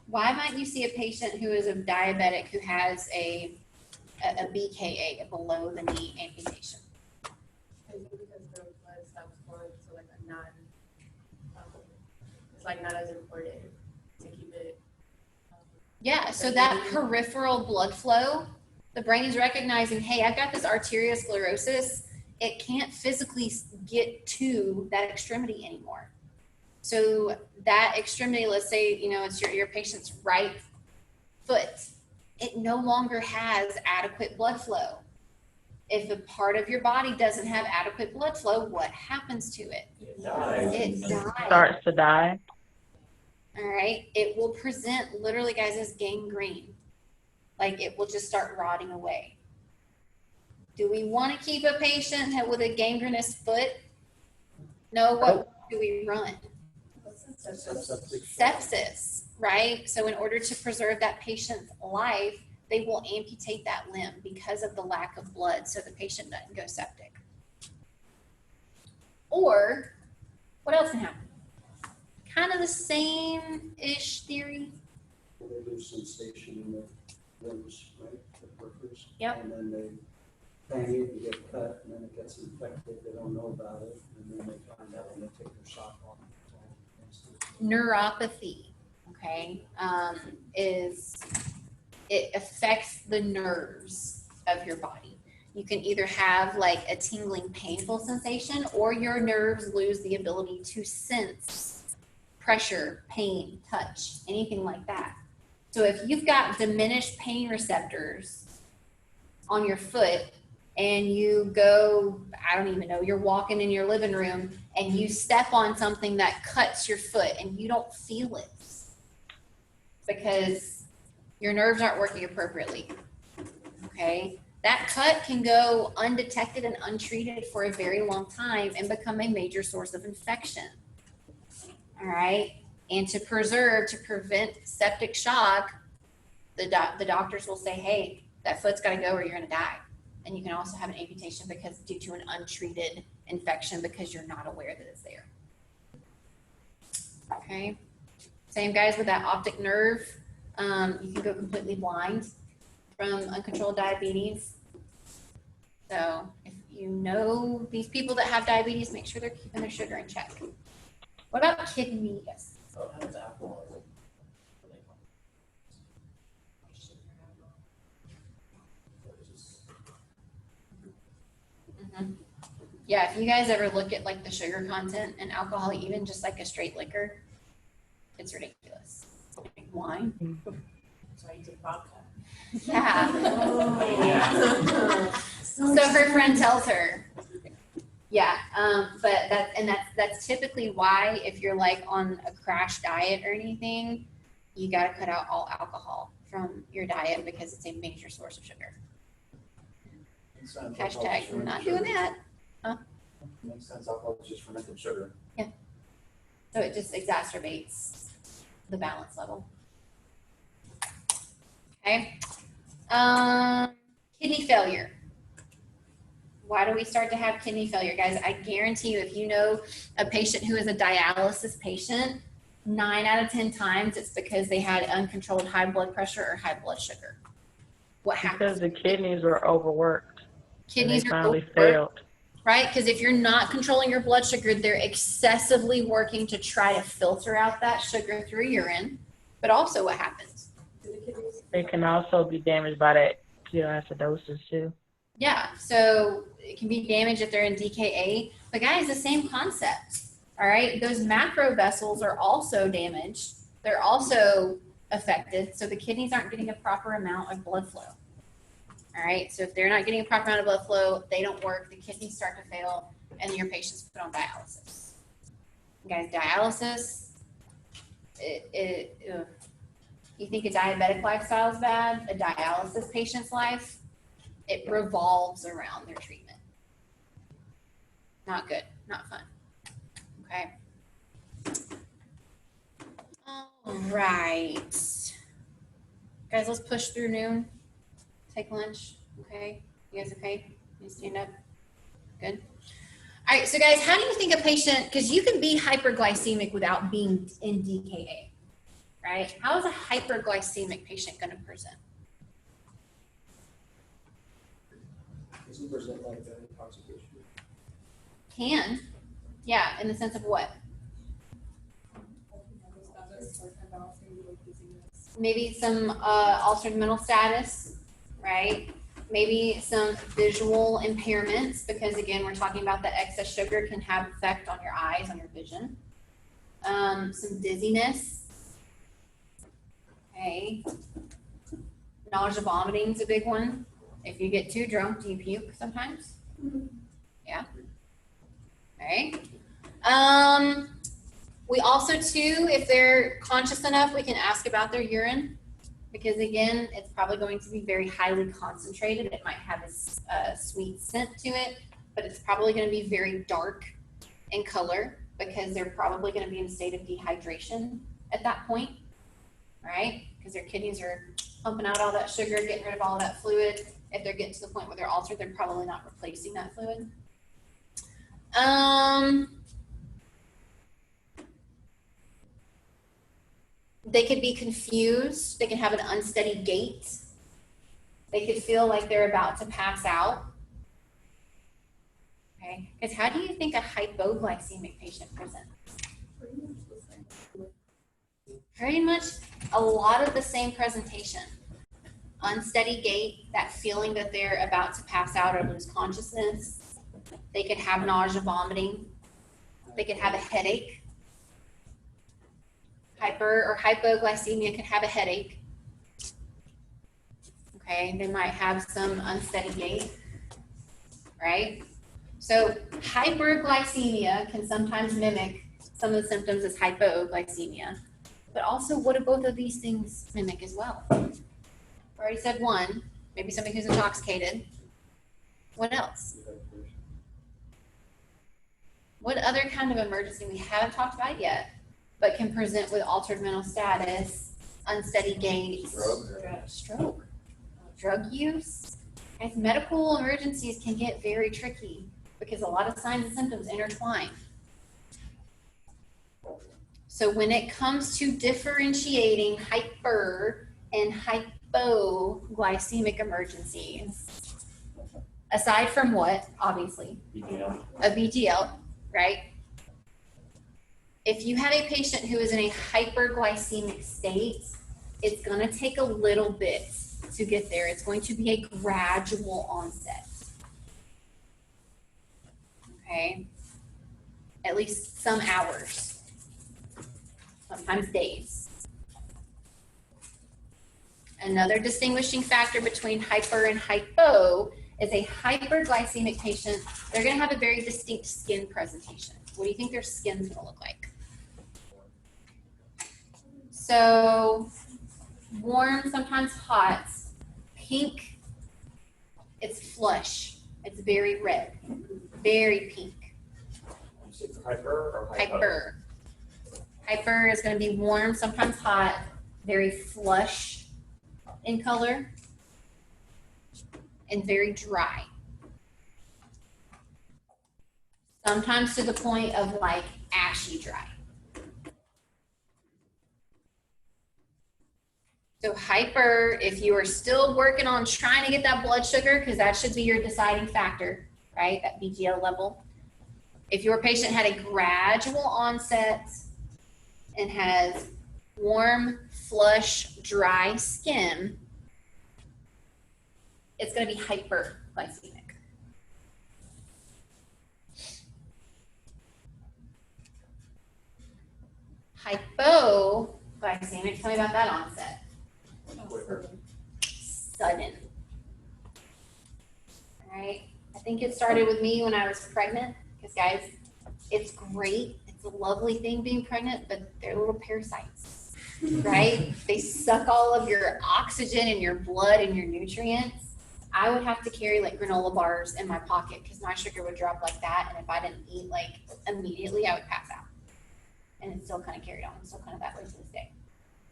Why might you see a patient who is a diabetic who has a BKA, a below the knee amputation? Because their blood stops flowing to like a non, it's like not as important to keep it. Yeah, so that peripheral blood flow, the brain is recognizing, hey, I've got this arteriosclerosis. It can't physically get to that extremity anymore. So that extremity, let's say, it's your patient's right foot. It no longer has adequate blood flow. If a part of your body doesn't have adequate blood flow, what happens to it? It dies. Starts to die. All right. It will present literally, guys, as gangrene. Like it will just start rotting away. Do we want to keep a patient with a gangrenous foot? No. What do we run? Sepsis, right? So in order to preserve that patient's life, they will amputate that limb because of the lack of blood so the patient doesn't go septic. Or what else can happen? Kind of the same-ish theory. Well, they lose sensation in the limbs, right? The peripheries. Yep. And then they bang it and get cut, and then it gets infected. They don't know about it, and then they find out when they take their sock off. Neuropathy, okay, it affects the nerves of your body. You can either have like a tingling, painful sensation, or your nerves lose the ability to sense pressure, pain, touch, anything like that. So if you've got diminished pain receptors on your foot and you go, I don't even know, you're walking in your living room and you step on something that cuts your foot and you don't feel it because your nerves aren't working appropriately, okay? That cut can go undetected and untreated for a very long time and become a major source of infection, all right? And to prevent septic shock, the doctors will say, hey, that foot's gotta go or you're gonna die. And you can also have an amputation because due to an untreated infection because you're not aware that it's there. Okay. Same guys with that optic nerve. You can go completely blind from uncontrolled diabetes. So if you know these people that have diabetes, make sure they're keeping their sugar in check. What about kidney? Yes. Oh, how does alcohol? Mhm. Yeah, if you guys ever look at like the sugar content in alcohol, even just like a straight liquor, it's ridiculous. Like wine. So I take vodka. Yeah. So her friend tells her. Yeah, but that's typically why if you're like on a crash diet or anything, you got to cut out all alcohol from your diet because it's a major source of sugar. Hashtag not doing that. Huh? Makes sense. Alcohol is just fermented sugar. Yeah. So it just exacerbates the balance level. Okay. Kidney failure. Why do we start to have kidney failure, guys? I guarantee you, if you know a patient who is a dialysis patient, 9 out of 10 times it's because they had uncontrolled high blood pressure or high blood sugar. What happens? Because the kidneys were overworked. Kidneys and they are finally overworked, failed. right? Because if you're not controlling your blood sugar, they're excessively working to try to filter out that sugar through urine. But also, what happens? They can also be damaged by that ketoacidosis too. Yeah, so it can be damaged if they're in DKA. But guys, the same concept. All right, those macro vessels are also damaged. They're also affected. So the kidneys aren't getting a proper amount of blood flow. All right, so if they're not getting a proper amount of blood flow, they don't work, the kidneys start to fail, and your patient's put on dialysis. Guys, dialysis, you think a diabetic lifestyle is bad? A dialysis patient's life, it revolves around their treatment. Not good, not fun. Okay. All right. Guys, let's push through noon. Take lunch. Okay. You guys okay? You stand up. Good. All right. So guys, how do you think a patient, because you can be hyperglycemic without being in DKA, right? How is a hyperglycemic patient going to present? Isn't present like intoxication? Can. Yeah. In the sense of what? Maybe some altered mental status, right? Maybe some visual impairments, because again, we're talking about that excess sugar can have effect on your eyes, on your vision. Some dizziness. Okay. Nausea, vomiting is a big one. If you get too drunk, do you puke sometimes? Yeah. Okay. We also too, if they're conscious enough, we can ask about their urine, because again, it's probably going to be very highly concentrated. It might have a sweet scent to it, but it's probably going to be very dark in color because they're probably going to be in a state of dehydration at that point, right? Because their kidneys are pumping out all that sugar, getting rid of all of that fluid. If they're getting to the point where they're altered, they're probably not replacing that fluid. They could be confused. They can have an unsteady gait. They could feel like they're about to pass out. Okay, because how do you think a hypoglycemic patient presents? Pretty much a lot of the same presentation. Unsteady gait, that feeling that they're about to pass out or lose consciousness. They could have nausea, vomiting. They could have a headache. Hyper or hypoglycemia can have a headache. Okay, they might have some unsteady gait, right? So hyperglycemia can sometimes mimic some of the symptoms as hypoglycemia, but also what do both of these things mimic as well? I already said one, maybe somebody who's intoxicated. What else? What other kind of emergency we haven't talked about yet, but can present with altered mental status, unsteady gait, stroke, drug use? And medical emergencies can get very tricky because a lot of signs and symptoms intertwine. So when it comes to differentiating hyper and hypoglycemic emergencies, aside from what, obviously, BPL. a BGL, right? If you have a patient who is in a hyperglycemic state, it's going to take a little bit to get there. It's going to be a gradual onset. Okay? At least some hours, sometimes days. Another distinguishing factor between hyper and hypo is a hyperglycemic patient, they're going to have a very distinct skin presentation. What do you think their skin's going to look like? So warm, sometimes hot, pink, it's flush, it's very red, very pink. Hyper or hypo? Hyper. Hyper is going to be warm, sometimes hot, very flush in color, and very dry. Sometimes to the point of like ashy dry. So hyper, if you are still working on trying to get that blood sugar, because that should be your deciding factor, right? That BGL level. If your patient had a gradual onset and has warm, flush, dry skin, it's going to be hyperglycemic. Hypoglycemic, tell me about that onset. Sudden. All right. I think it started with me when I was pregnant, because guys, it's great. It's a lovely thing being pregnant, but they're little parasites, right? They suck all of your oxygen and your blood and your nutrients. I would have to carry like granola bars in my pocket because my sugar would drop like that. And if I didn't eat like immediately, I would pass out. And it still kind of carried on. I'm still kind of that way to this day.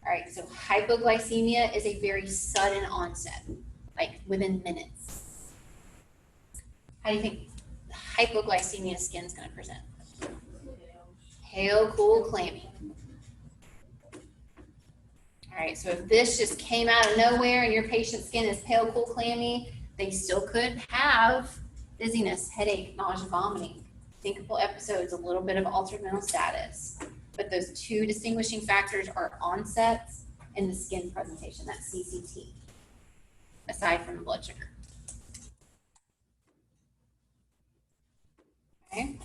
All right, so hypoglycemia is a very sudden onset, like within minutes. How do you think hypoglycemia skin's going to present? Pale, cool, clammy. All right, so if this just came out of nowhere and your patient's skin is pale, cool, clammy, they still could have dizziness, headache, nausea, vomiting, syncopal episodes, a little bit of altered mental status. But those two distinguishing factors are onsets and the skin presentation, that CCT, aside from the blood sugar. Okay.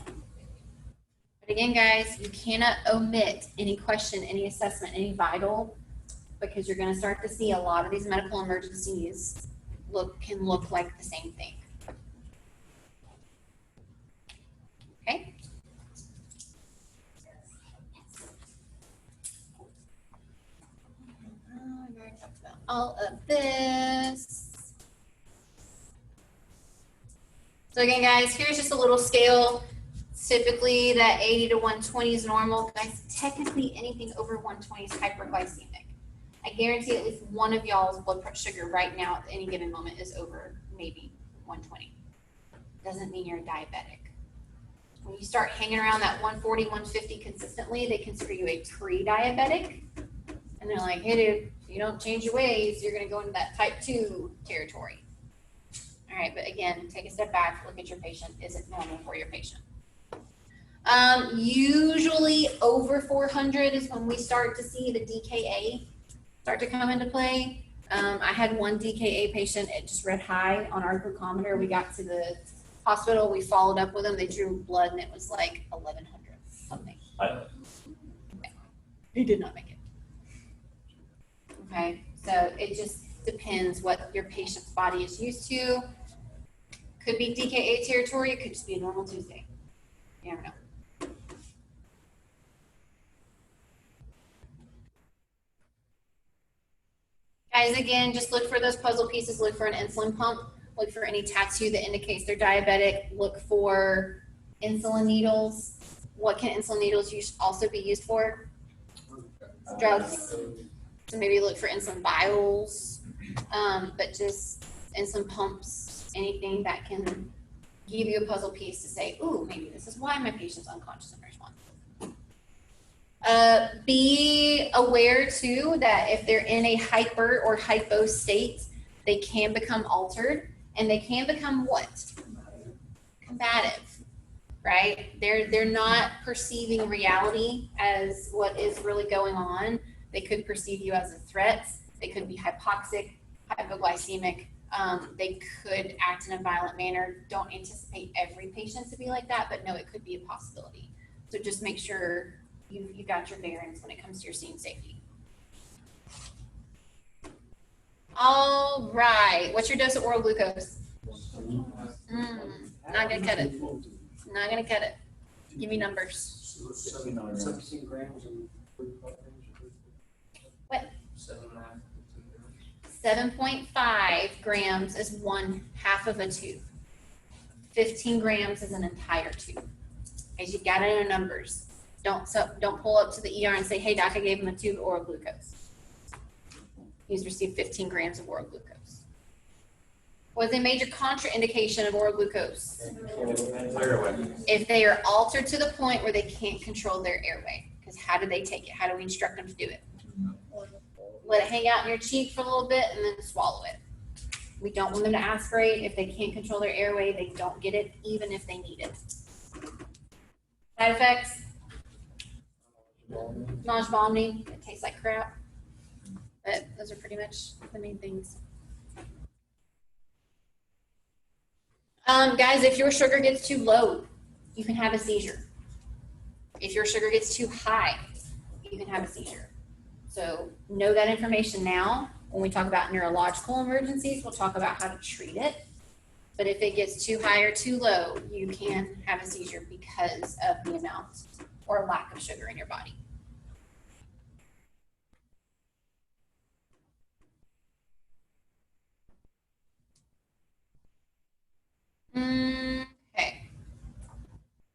But again, guys, you cannot omit any question, any assessment, any vital, because you're going to start to see a lot of these medical emergencies can look like the same thing. Okay. All of this. So again, guys, here's just a little scale. Typically that 80 to 120 is normal. Guys, technically anything over 120 is hyperglycemic. I guarantee at least one of y'all's blood sugar right now at any given moment is over maybe 120. Doesn't mean you're diabetic. When you start hanging around that 140, 150 consistently, they consider you a pre-diabetic. And they're like, hey dude, if you don't change your ways, you're gonna go into that type 2 territory. All right, but again, take a step back, look at your patient. Is it normal for your patient? Usually over 400 is when we start to see the DKA start to come into play. I had one DKA patient, it just read high on our glucometer. We got to the hospital, we followed up with them, they drew blood and it was like 1100 something. Okay. He did not make it. Okay, so it just depends what your patient's body is used to. Could be DKA territory, it could just be a normal Tuesday. You never know. Guys, again, just look for those puzzle pieces, look for an insulin pump, look for any tattoo that indicates they're diabetic, look for insulin needles. What can insulin needles also be used for? Drugs. So maybe look for insulin vials, but just insulin pumps, anything that can give you a puzzle piece to say, ooh, maybe this is why my patient's unconscious and responsive. Be aware too that if they're in a hyper or hypo state, they can become altered and they can become what? Combative, right? They're not perceiving reality as what is really going on. They could perceive you as a threat. They could be hypoxic, hypoglycemic. They could act in a violent manner. Don't anticipate every patient to be like that, but no, it could be a possibility. So just make sure you got your bearings when it comes to your scene safety. All right. What's your dose of oral glucose? Not gonna cut it. Not gonna cut it. Give me numbers. 17 grams and 45 grams. What? 7.5. 7.5 grams is 1/2 of a tube. 15 grams is an entire tube. As you got it in numbers. Don't pull up to the ER and say, hey doc, I gave him a tube of oral glucose. He's received 15 grams of oral glucose. What is a major contraindication of oral glucose? If they are altered to the point where they can't control their airway. Because how do they take it? How do we instruct them to do it? Let it hang out in your cheek for a little bit and then swallow it. We don't want them to aspirate. If they can't control their airway, they don't get it, even if they need it. Side effects? Nausea, vomiting. It tastes like crap. But those are pretty much the main things. Guys, if your sugar gets too low, you can have a seizure. If your sugar gets too high, you can have a seizure. So know that information now. When we talk about neurological emergencies, we'll talk about how to treat it. But if it gets too high or too low, you can have a seizure because of the amount or lack of sugar in your body. Okay.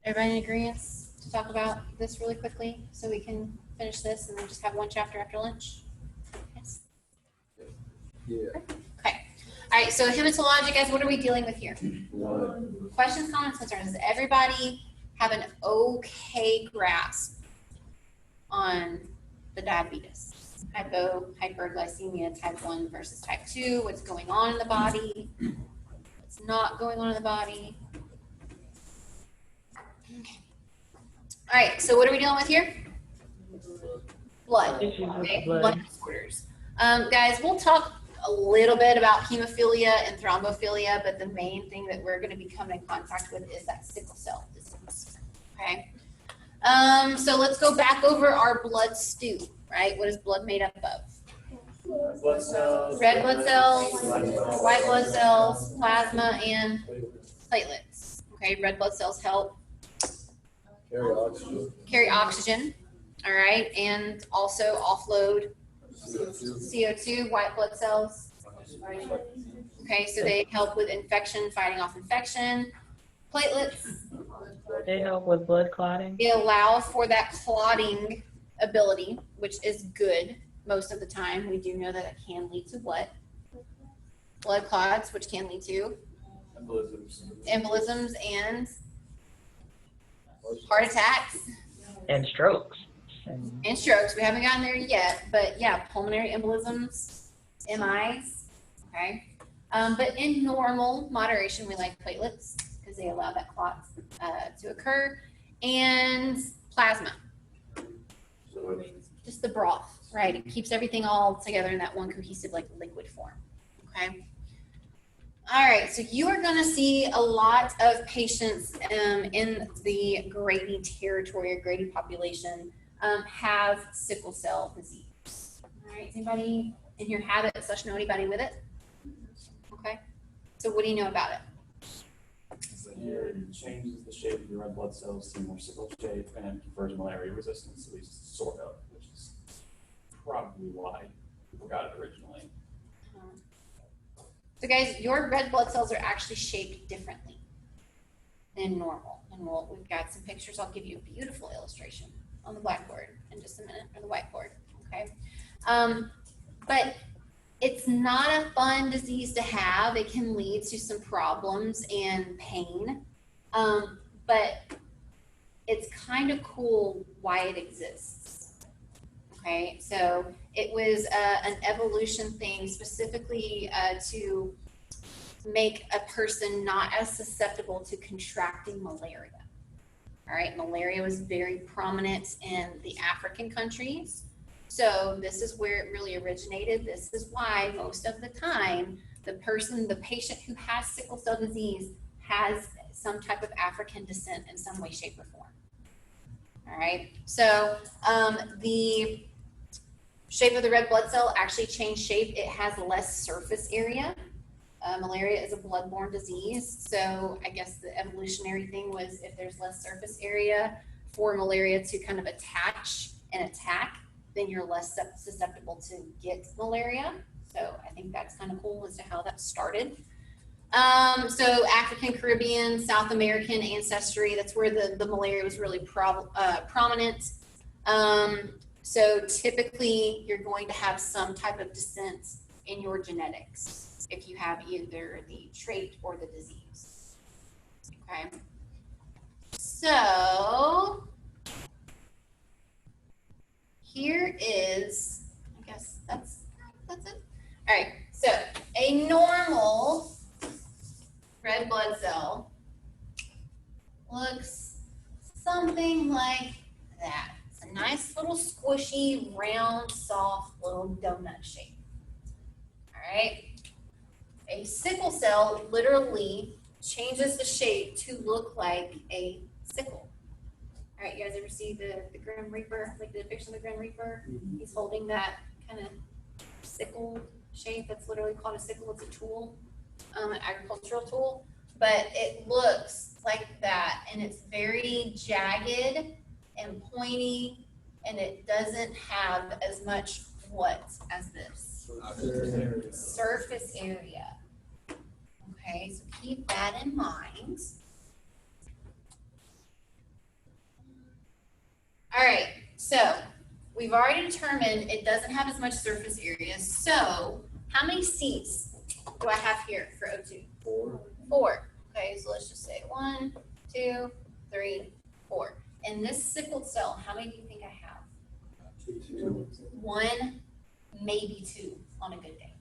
Everybody in agreement to talk about this really quickly so we can finish this and then just have one chapter after lunch? Yes. Yeah. Okay. All right. So hematologic, guys, what are we dealing with here? Questions, comments, concerns. Does everybody have an okay grasp on the diabetes? Hyperglycemia, type 1 versus type 2, what's going on in the body, what's not going on in the body. Okay. All right, so what are we dealing with here? Blood. Okay, blood disorders. Guys, we'll talk a little bit about hemophilia and thrombophilia, but the main thing that we're going to be coming in contact with is that sickle cell disease. Okay. So let's go back over our blood stew, right? What is blood made up of? Blood cells. Red blood cells, white blood cells, plasma, and platelets. Okay, red blood cells help carry oxygen, all right, and also offload CO2. White blood cells, okay, so they help with infection, fighting off infection. Platelets, they help with blood clotting. they allow for that clotting ability, which is good most of the time. We do know that it can lead to what? Blood clots, which can lead to embolisms and heart attacks and strokes. And strokes. We haven't gotten there yet, but yeah, pulmonary embolisms, MIs, okay. But in normal moderation, we like platelets because they allow that clot to occur, and plasma. Just the broth, right? It keeps everything all together in that one cohesive, like liquid form, okay. All right, so you are going to see a lot of patients in the Grady territory or Grady population have sickle cell disease. All right, anybody in here have it / know anybody with it? Okay, so what do you know about it? So here it changes the shape of your red blood cells to more sickle shape and confers malaria resistance, at least sort of, which is probably why people got it originally. So guys, your red blood cells are actually shaped differently than normal. And we've got some pictures. I'll give you a beautiful illustration on the blackboard in just a minute, or the whiteboard, okay? But it's not a fun disease to have. It can lead to some problems and pain. But it's kind of cool why it exists. Okay, so it was an evolution thing specifically to make a person not as susceptible to contracting malaria. All right, malaria was very prominent in the African countries. So this is where it really originated. This is why most of the time, the patient who has sickle cell disease has some type of African descent in some way, shape, or form. All right, so the shape of the red blood cell actually changed shape. It has less surface area. Malaria is a bloodborne disease, so I guess the evolutionary thing was if there's less surface area for malaria to kind of attach and attack, then you're less susceptible to get malaria. So I think that's kind of cool as to how that started. So African, Caribbean, South American ancestry, that's where the malaria was really prominent. So typically you're going to have some type of descent in your genetics if you have either the trait or the disease. Okay. So here is, I guess that's it. All right. So a normal red blood cell looks something like that. It's a nice little squishy, round, soft little donut shape. All right. A sickle cell literally changes the shape to look like a sickle. All right, you guys ever see the Grim Reaper, like the depiction of the Grim Reaper? He's holding that kind of sickle shape. That's literally called a sickle. It's a tool, an agricultural tool, but it looks like that, and it's very jagged and pointy, and it doesn't have as much what as this surface area. Okay, so keep that in mind. All right, so we've already determined it doesn't have as much surface area. So how many seats do I have here for O2? Four. Okay, so let's just say 1, 2, 3, 4. In this sickle cell, how many do you think I have? 2. 1, maybe 2 on a good day.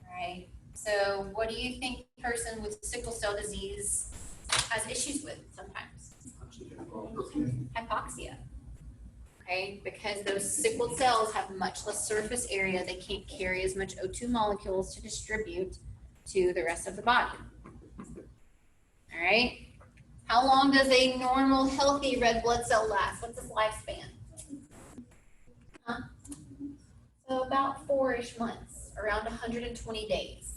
All right. So what do you think a person with sickle cell disease has issues with sometimes? Hypoxia. Okay, because those sickled cells have much less surface area. They can't carry as much O2 molecules to distribute to the rest of the body. All right. How long does a normal, healthy red blood cell last? What's its lifespan? Huh? So about 4-ish months, around 120 days.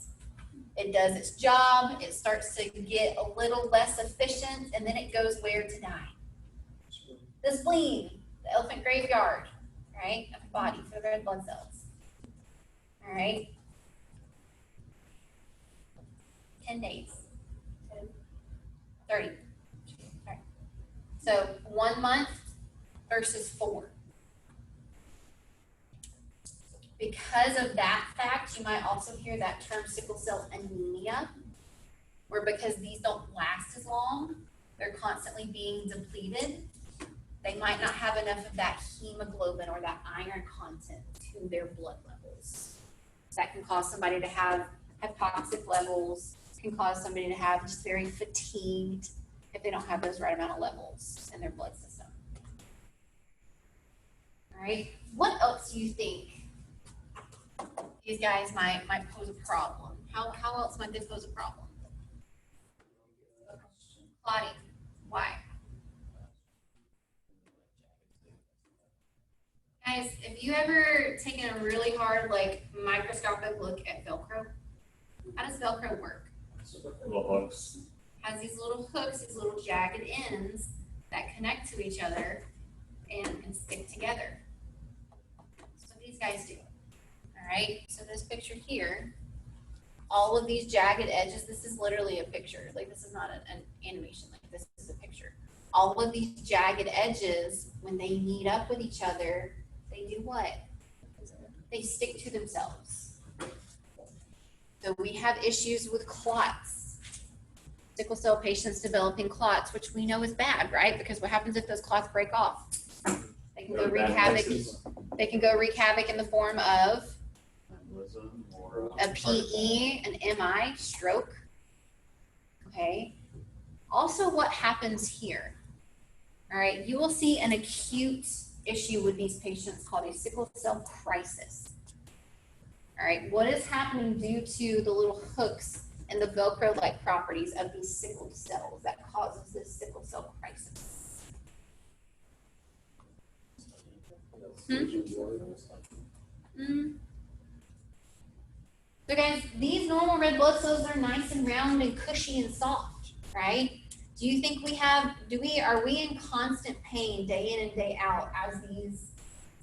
It does its job, it starts to get a little less efficient, and then it goes where to die? The spleen, the elephant graveyard, right, of the body for the red blood cells. All right. 10 days. 30. All right. So 1 month versus 4. Because of that fact, you might also hear that term sickle cell anemia, where because these don't last as long, they're constantly being depleted. They might not have enough of that hemoglobin or that iron content to their blood levels. That can cause somebody to have hypoxic levels, can cause somebody to have just very fatigued if they don't have those right amount of levels in their blood system. All right, what else do you think these guys might pose a problem? How else might they pose a problem? Claudia, why? Guys, have you ever taken a really hard, like, microscopic look at Velcro? How does Velcro work? Little hooks. Has these little hooks, these little jagged ends that connect to each other and stick together. That's what these guys do. All right, so this picture here, all of these jagged edges, this is literally a picture. Like, this is not an animation, like this is a picture. All of these jagged edges, when they meet up with each other, they do what? They stick to themselves. So we have issues with clots. sickle cell patients developing clots, which we know is bad, right? Because what happens if those clots break off? They can go wreak havoc. They can go wreak havoc in the form of a PE, an MI, stroke. Okay. Also, what happens here? All right, you will see an acute issue with these patients called a sickle cell crisis. All right, what is happening due to the little hooks and the Velcro-like properties of these sickled cells that causes this sickle cell crisis? So guys, these normal red blood cells are nice and round and cushy and soft, right? Do you think are we in constant pain day in and day out as these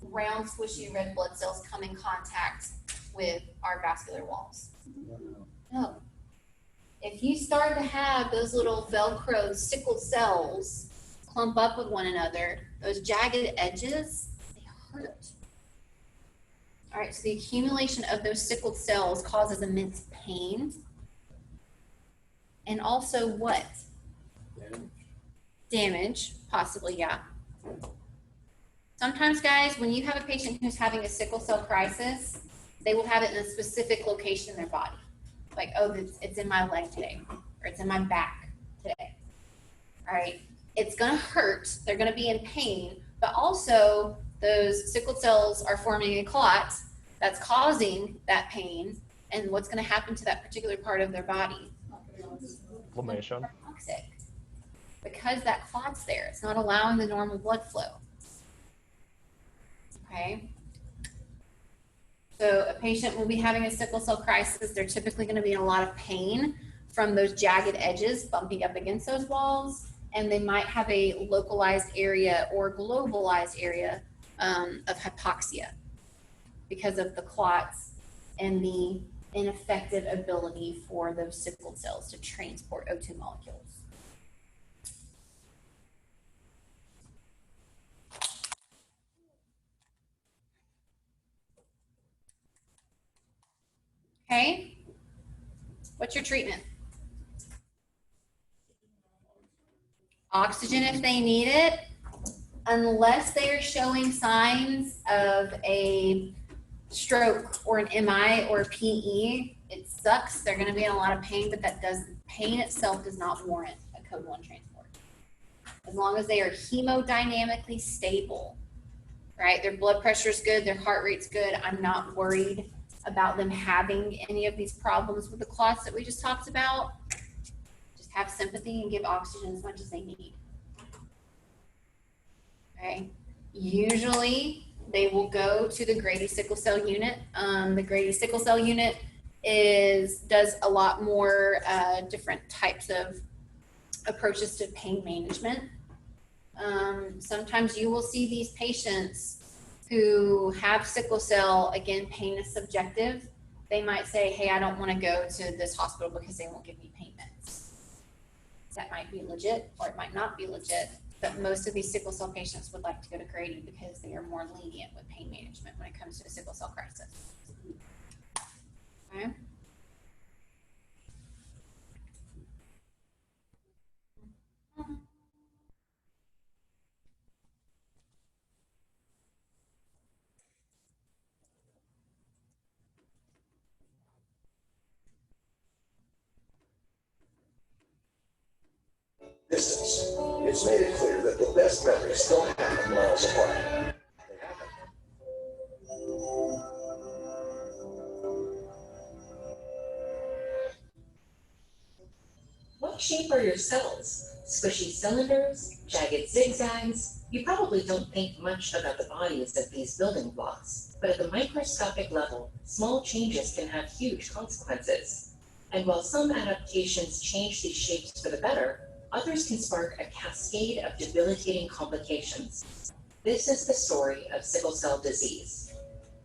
round, squishy red blood cells come in contact with our vascular walls? No. If you start to have those little Velcro sickle cells clump up with one another, those jagged edges, they hurt. All right, so the accumulation of those sickled cells causes immense pain. And also what? Damage, possibly, yeah. Sometimes, guys, when you have a patient who's having a sickle cell crisis, they will have it in a specific location in their body. Like, oh, it's in my leg today, or it's in my back today. All right, it's gonna hurt, they're gonna be in pain, but also those sickle cells are forming a clot that's causing that pain, and what's gonna happen to that particular part of their body? Inflammation. Toxic. Because that clot's there, it's not allowing the normal blood flow. Okay. So a patient will be having a sickle cell crisis. They're typically going to be in a lot of pain from those jagged edges bumping up against those walls, and they might have a localized area or globalized area of hypoxia because of the clots and the ineffective ability for those sickle cells to transport O2 molecules. Okay, what's your treatment? Oxygen if they need it, unless they are showing signs of a stroke or an MI or a PE. It sucks. They're going to be in a lot of pain, but pain itself does not warrant a code 1 transport. As long as they are hemodynamically stable, right? Their blood pressure is good, their heart rate's good. I'm not worried about them having any of these problems with the clots that we just talked about. Just have sympathy and give oxygen as much as they need. Okay. Usually they will go to the Grady sickle cell unit. The Grady sickle cell unit does a lot more different types of approaches to pain management. Sometimes you will see these patients who have sickle cell. Again, pain is subjective. They might say, hey, I don't want to go to this hospital because they won't give me pain meds. That might be legit or it might not be legit, but most of these sickle cell patients would like to go to Grady because they are more lenient with pain management when it comes to a sickle cell crisis. Okay. Distance. It's made it clear that the best memories don't happen miles apart. What shape are your cells? Squishy cylinders? Jagged zigzags? You probably don't think much about the bodies of these building blocks, but at the microscopic level, small changes can have huge consequences. And while some adaptations change these shapes for the better, others can spark a cascade of debilitating complications. This is the story of sickle cell disease.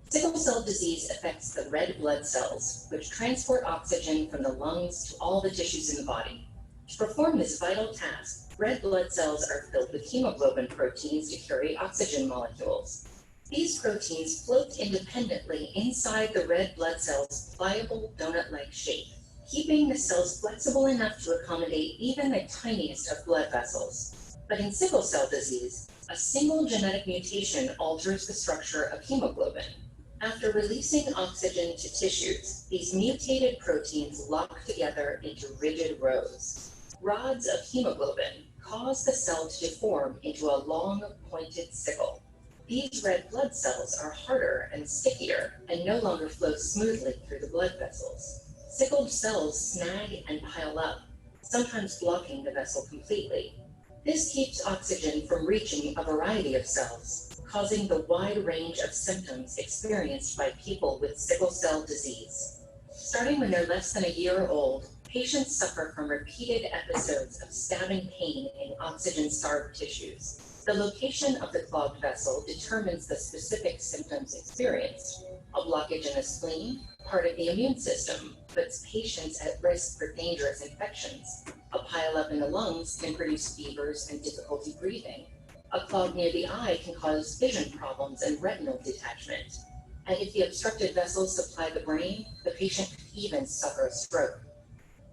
Sickle cell disease affects the red blood cells, which transport oxygen from the lungs to all the tissues in the body. To perform this vital task, red blood cells are filled with hemoglobin proteins to carry oxygen molecules. These proteins float independently inside the red blood cell's pliable donut-like shape. keeping the cells flexible enough to accommodate even the tiniest of blood vessels. But in sickle cell disease, a single genetic mutation alters the structure of hemoglobin. After releasing oxygen to tissues, these mutated proteins lock together into rigid rows. Rods of hemoglobin cause the cell to deform into a long, pointed sickle. These red blood cells are harder and stickier and no longer flow smoothly through the blood vessels. Sickled cells snag and pile up, sometimes blocking the vessel completely. This keeps oxygen from reaching a variety of cells, causing the wide range of symptoms experienced by people with sickle cell disease. Starting when they're less than a year old, patients suffer from repeated episodes of stabbing pain in oxygen-starved tissues. The location of the clogged vessel determines the specific symptoms experienced. A blockage in the spleen, part of the immune system, puts patients at risk for dangerous infections. A pileup in the lungs can produce fevers and difficulty breathing. A clog near the eye can cause vision problems and retinal detachment. And if the obstructed vessels supply the brain, the patient could even suffer a stroke.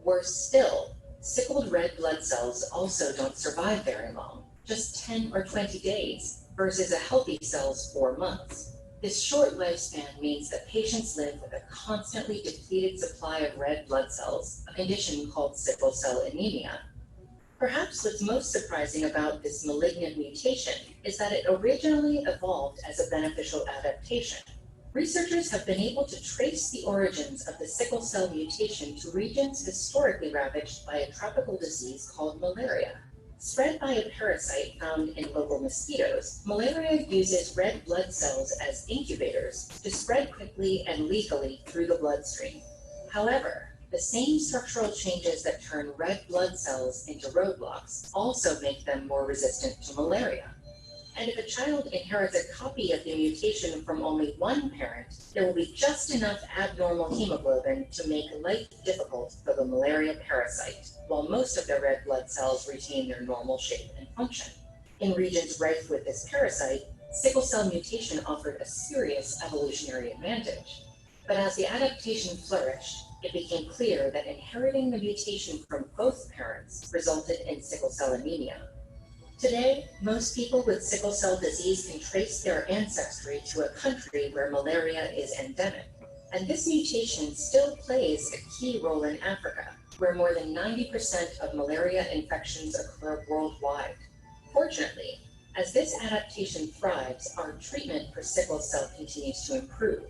Worse still, sickled red blood cells also don't survive very long, just 10 or 20 days, versus a healthy cell's 4 months. This short lifespan means that patients live with a constantly depleted supply of red blood cells, a condition called sickle cell anemia. Perhaps what's most surprising about this malignant mutation is that it originally evolved as a beneficial adaptation. Researchers have been able to trace the origins of the sickle cell mutation to regions historically ravaged by a tropical disease called malaria. Spread by a parasite found in local mosquitoes, malaria uses red blood cells as incubators to spread quickly and legally through the bloodstream. However, the same structural changes that turn red blood cells into roadblocks also make them more resistant to malaria. And if a child inherits a copy of the mutation from only one parent, there will be just enough abnormal hemoglobin to make life difficult for the malaria parasite, while most of their red blood cells retain their normal shape and function. In regions rife with this parasite, sickle cell mutation offered a serious evolutionary advantage. But as the adaptation flourished, it became clear that inheriting the mutation from both parents resulted in sickle cell anemia. Today, most people with sickle cell disease can trace their ancestry to a country where malaria is endemic. And this mutation still plays a key role in Africa, where more than 90% of malaria infections occur worldwide. Fortunately, as this adaptation thrives, our treatment for sickle cell continues to improve.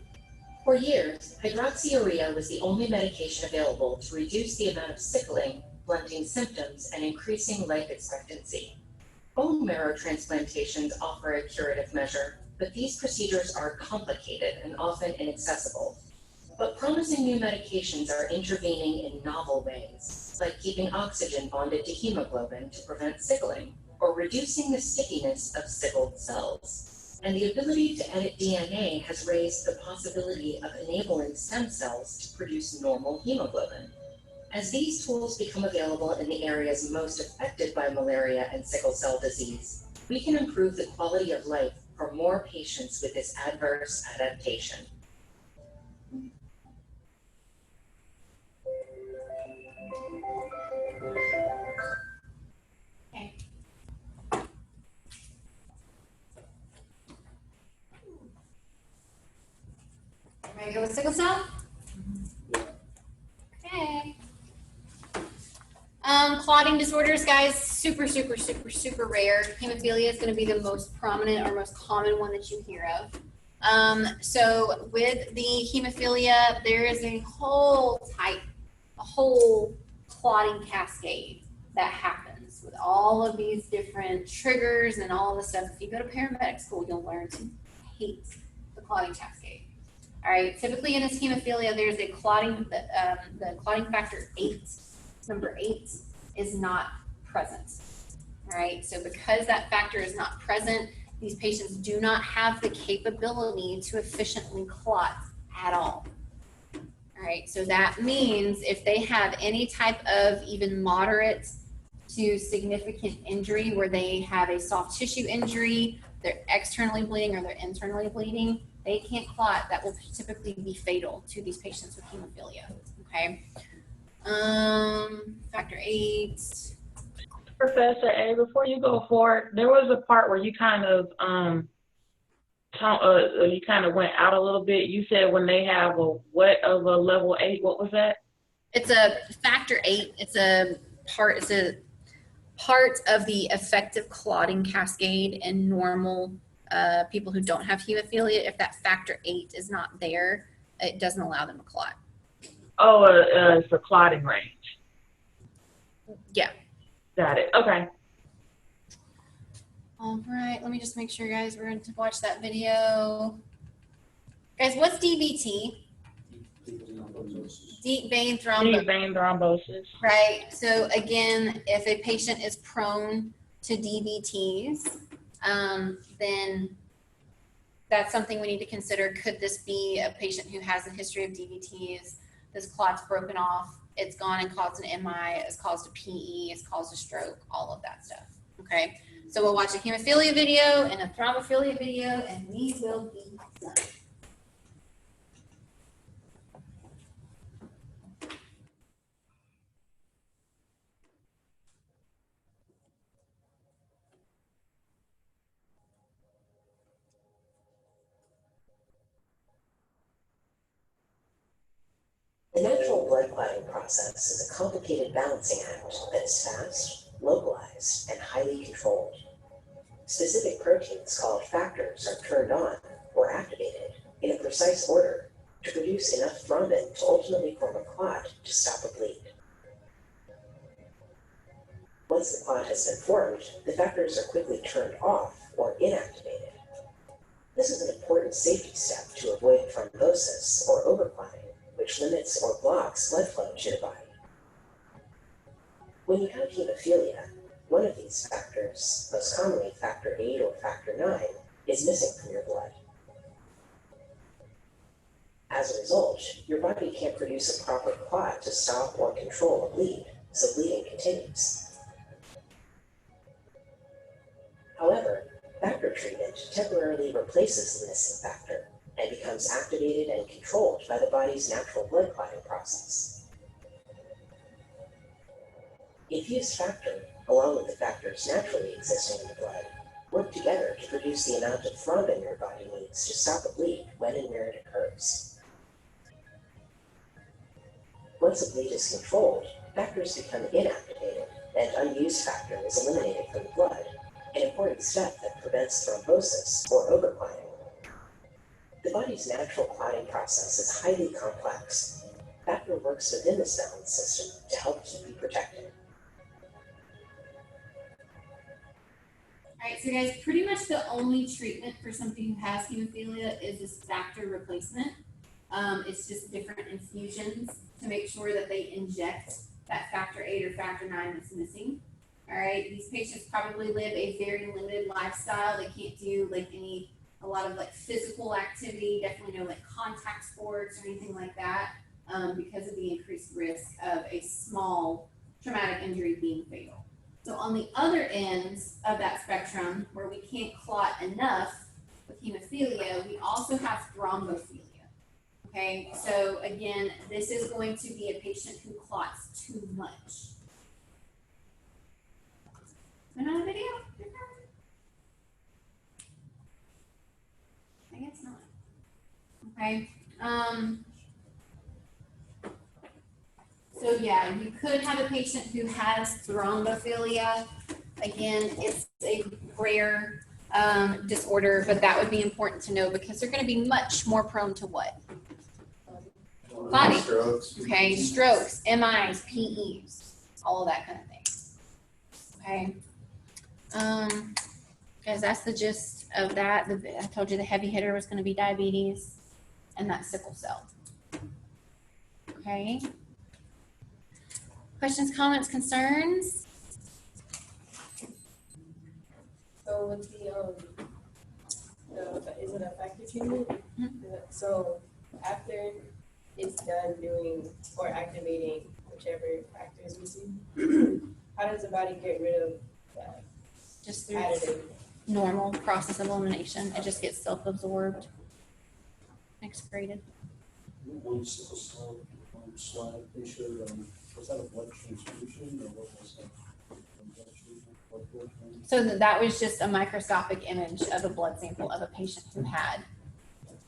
For years, hydroxyurea was the only medication available to reduce the amount of sickling, blunting symptoms, and increasing life expectancy. Bone marrow transplantations offer a curative measure, but these procedures are complicated and often inaccessible. But promising new medications are intervening in novel ways, like keeping oxygen bonded to hemoglobin to prevent sickling, or reducing the stickiness of sickled cells. And the ability to edit DNA has raised the possibility of enabling stem cells to produce normal hemoglobin. As these tools become available in the areas most affected by malaria and sickle cell disease, we can improve the quality of life for more patients with this adverse adaptation. Okay. Ready to go with sickle cell? Okay. Clotting disorders, guys, super rare. Hemophilia is going to be the most prominent or most common one that you hear of. So with the hemophilia, there is a whole clotting cascade that happens with all of these different triggers and all the stuff. If you go to paramedic school, you'll learn to hate the clotting cascade. All right, typically in this hemophilia, there's a clotting, the clotting factor 8, number 8 is not present. All right, so because that factor is not present, these patients do not have the capability to efficiently clot at all. All right, so that means if they have any type of even moderate to significant injury where they have a soft tissue injury, they're externally bleeding or they're internally bleeding, they can't clot. That will typically be fatal to these patients with hemophilia, okay? Factor 8. Professor A, before you go forward, there was a part where you kind of you kind of went out a little bit. You said when they have a what of a level 8, what was that? It's a factor 8. It's a part of the effective clotting cascade in normal people who don't have hemophilia. If that factor 8 is not there, it doesn't allow them to clot. Oh, it's a clotting range. Yeah. Got it. Okay. All right. Let me just make sure, guys, we're going to watch that video. Guys, what's DVT? Deep vein thrombosis. Deep vein thrombosis. Right. So again, if a patient is prone to DVTs, then that's something we need to consider. Could this be a patient who has a history of DVTs? This clot's broken off, it's gone and caused an MI, it's caused a PE, it's caused a stroke, all of that stuff. Okay. So we'll watch a hemophilia video and a thrombophilia video, and we will be done. The natural blood clotting process is a complicated balancing act that is fast, localized, and highly controlled. Specific proteins called factors are turned on or activated in a precise order to produce enough thrombin to ultimately form a clot to stop a bleed. Once the clot has been formed, the factors are quickly turned off or inactivated. This is an important safety step to avoid thrombosis or overclotting, which limits or blocks blood flow to the body. When you have hemophilia, one of these factors, most commonly factor 8 or factor 9, is missing from your blood. As a result, your body can't produce a proper clot to stop or control a bleed, so bleeding continues. However, factor treatment temporarily replaces the missing factor and becomes activated and controlled by the body's natural blood clotting process. Infused factor, along with the factors naturally existing in the blood, work together to produce the amount of thrombin your body needs to stop a bleed when and where it occurs. Once a bleed is controlled, factors become inactivated, and unused factor is eliminated from the blood, an important step that prevents thrombosis or overclotting. The body's natural clotting process is highly complex. Factor works within this balance system to help keep you protected. All right, so guys, pretty much the only treatment for somebody who has hemophilia is this factor replacement. It's just different infusions to make sure that they inject that factor 8 or factor 9 that's missing. All right, these patients probably live a very limited lifestyle. They can't do like a lot of like physical activity, definitely no like contact sports or anything like that, because of the increased risk of a small traumatic injury being fatal. So on the other end of that spectrum, where we can't clot enough with hemophilia, we also have thrombophilia. Okay, so again, this is going to be a patient who clots too much. Another video? I guess not. Okay. So yeah, you could have a patient who has thrombophilia. Again, it's a rare disorder, but that would be important to know because they're going to be much more prone to what? Clotting. Strokes. Okay, strokes, MIs, PEs, all of that kind of thing. Okay. Guys, that's the gist of that. I told you the heavy hitter was going to be diabetes and that sickle cell. Okay. Questions, comments, concerns? So with is it a factor treatment? So after it's done doing or activating whichever factor is missing, how does the body get rid of that? Just through additive? normal process of elimination. It just gets self-absorbed, excreted. One sickle cell, one slide, they showed Was that a blood transfusion or what was that? Blood treatment, blood transfusion? So that was just a microscopic image of a blood sample of a patient who had.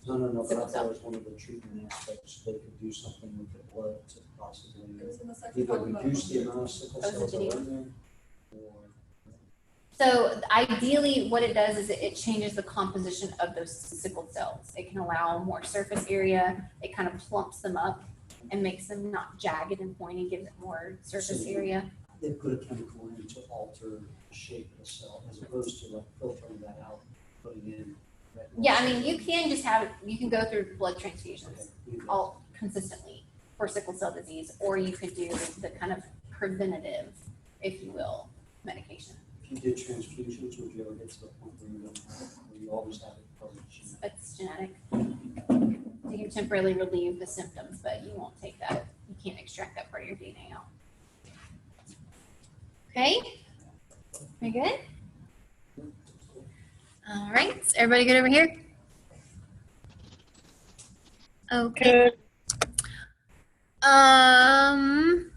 No, but I sickle thought cell. it was one of the treatment aspects, they could do something with the blood to possibly It was in the section either talking about reduce the amount of sickle That was cells the that video. are in there, or. So ideally, what it does is it changes the composition of those sickle cells. It can allow more surface area. It kind of plumps them up and makes them not jagged and pointy, gives it more surface So- area. They put a chemical in to alter the shape of the cell as opposed to like filtering that out, putting in. red blood Yeah, I mean, cells. you can just have, you can go through blood transfusions Okay, you go. all consistently for sickle cell disease, or you could do the kind of preventative, if you will, medication. If you did transfusions, would you ever get to the point where you don't have it, where you always have it present? It's genetic. You can temporarily relieve the symptoms, but you won't take that, you can't extract that part of your DNA out. Okay? Very good? All right, is everybody good over here? Okay. Good.